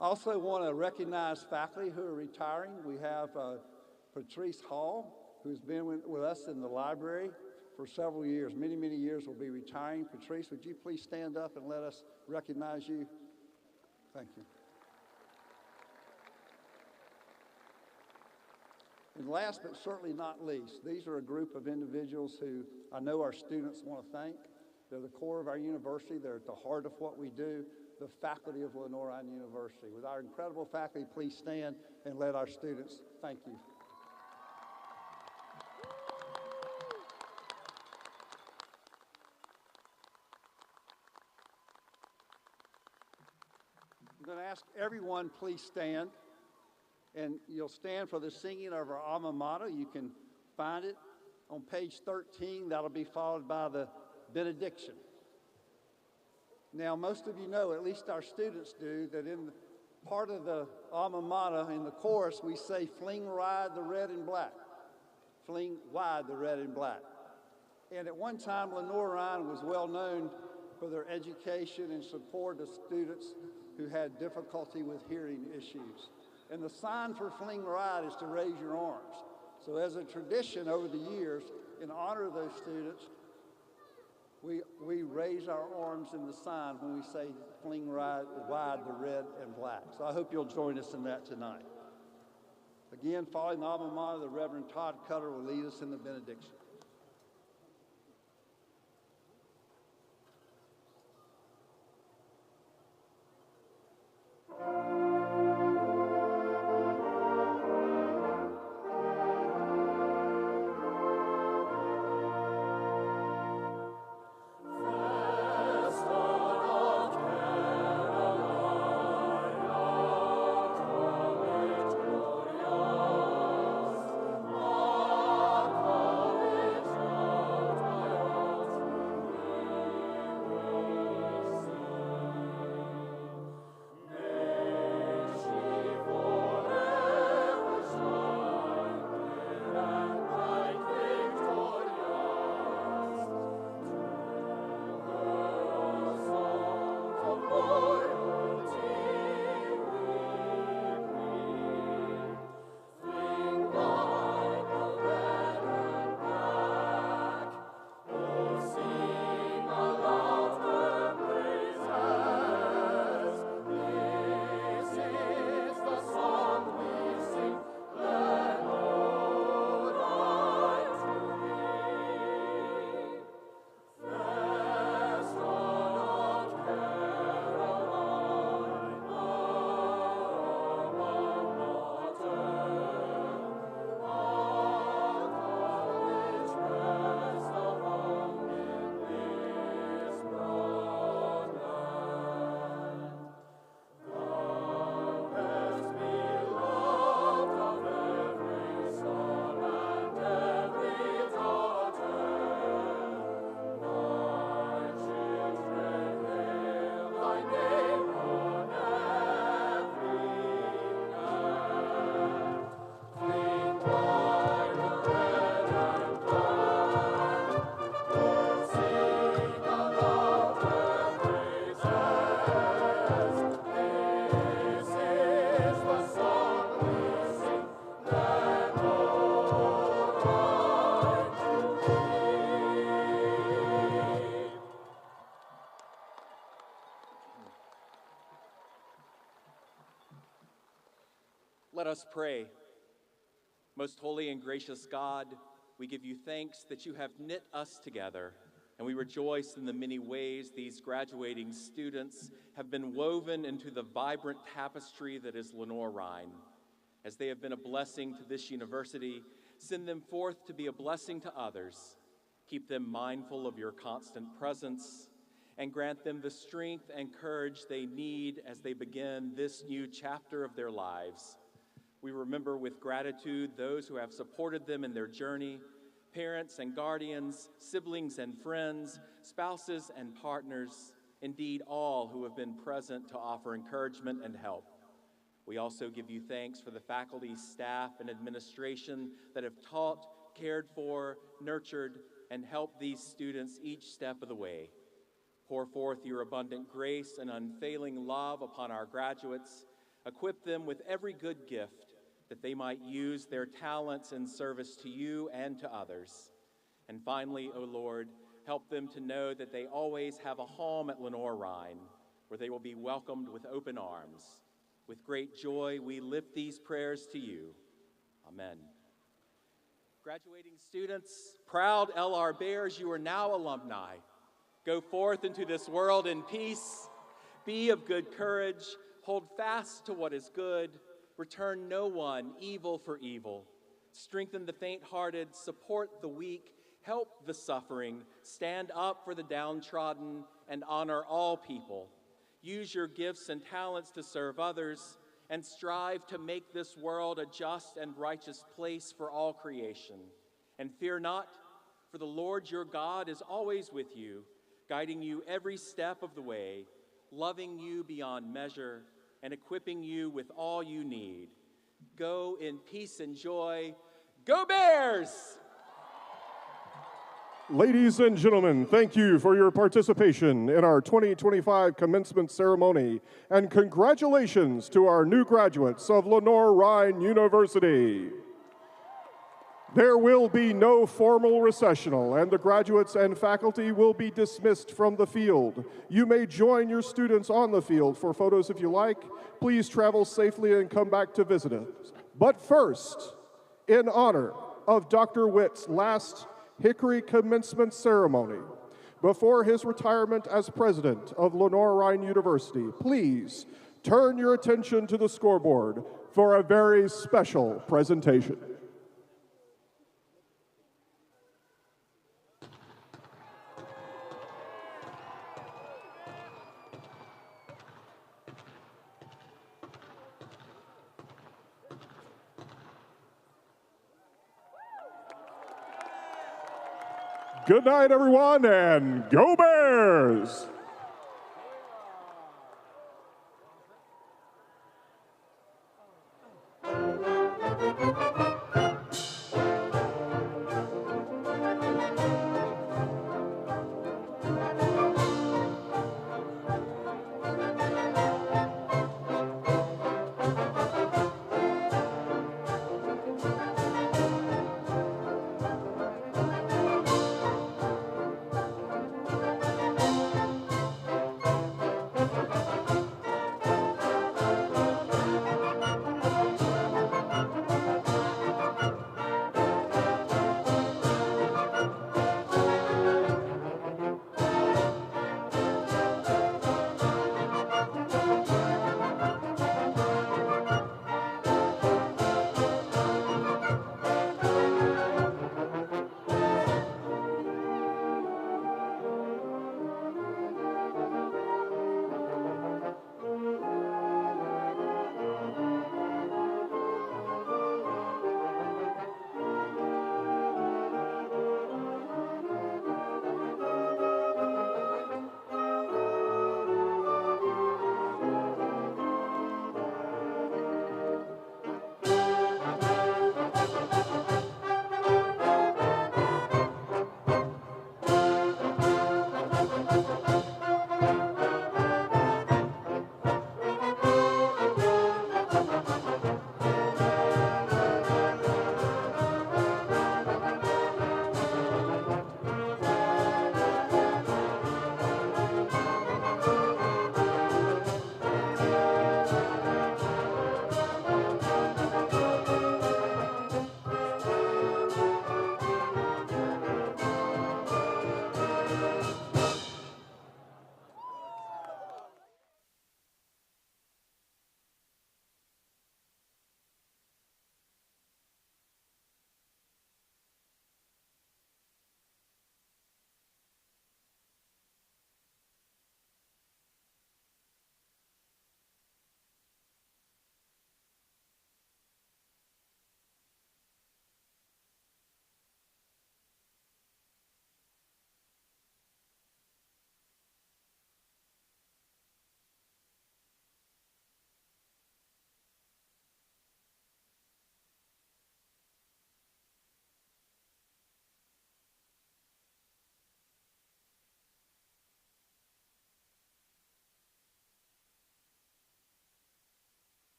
I: I also want to recognize faculty who are retiring. We have Patrice Hall, who's been with us in the library for several years, many, many years, will be retiring. Patrice, would you please stand up and let us recognize you? Thank you. And last but certainly not least, these are a group of individuals who I know our students want to thank. They're the core of our university. They're at the heart of what we do, the faculty of Lenoir-Rhyne University. With our incredible faculty, please stand and let our students thank you. I'm going to ask everyone, please stand. And you'll stand for the singing of our alma mater. You can find it on page 13. That'll be followed by the benediction. Now, most of you know, at least our students do, that in part of the alma mater, in the chorus, we say, "Fling wide the red and black." Fling wide the red and black. And at one time, Lenoir-Rhyne was well known for their education and support of students who had difficulty with hearing issues. And the sign for Fling Wide is to raise your arms. So as a tradition over the years, in honor of those students, we raise our arms in the sign when we say Fling wide the red and black. So I hope you'll join us in that tonight. Again, following the alma mater, the Reverend Todd Cutter will lead us in the benediction.
P: Let us pray. Most holy and gracious God, we give you thanks that you have knit us together, and we rejoice in the many ways these graduating students have been woven into the vibrant tapestry that is Lenoir-Rhyne. As they have been a blessing to this university, send them forth to be a blessing to others. Keep them mindful of your constant presence, and grant them the strength and courage they need as they begin this new chapter of their lives. We remember with gratitude those who have supported them in their journey, parents and guardians, siblings and friends, spouses and partners, indeed all who have been present to offer encouragement and help. We also give you thanks for the faculty, staff, and administration that have taught, cared for, nurtured, and helped these students each step of the way. Pour forth your abundant grace and unfailing love upon our graduates. Equip them with every good gift that they might use their talents in service to you and to others. And finally, O Lord, help them to know that they always have a home at Lenoir-Rhyne, where they will be welcomed with open arms. With great joy, we lift these prayers to you. Amen. Graduating students, proud LR Bears, you are now alumni. Go forth into this world in peace. Be of good courage. Hold fast to what is good. Return no one evil for evil. Strengthen the faint-hearted. Support the weak. Help the suffering. Stand up for the downtrodden and honor all people. Use your gifts and talents to serve others, and strive to make this world a just and righteous place for all creation. And fear not, for the Lord your God is always with you, guiding you every step of the way, loving you beyond measure, and equipping you with all you need. Go in peace and joy. Go Bears!
D: Ladies and gentlemen, thank you for your participation in our 2025 commencement ceremony, and congratulations to our new graduates of Lenoir-Rhyne University. There will be no formal recessional, and the graduates and faculty will be dismissed from the field. You may join your students on the field for photos if you like. Please travel safely and come back to visit us. But first, in honor of Dr. Witt's last Hickory commencement ceremony, before his retirement as president of Lenoir-Rhyne University, please turn your attention to the scoreboard for a very special presentation. Good night, everyone, and go Bears!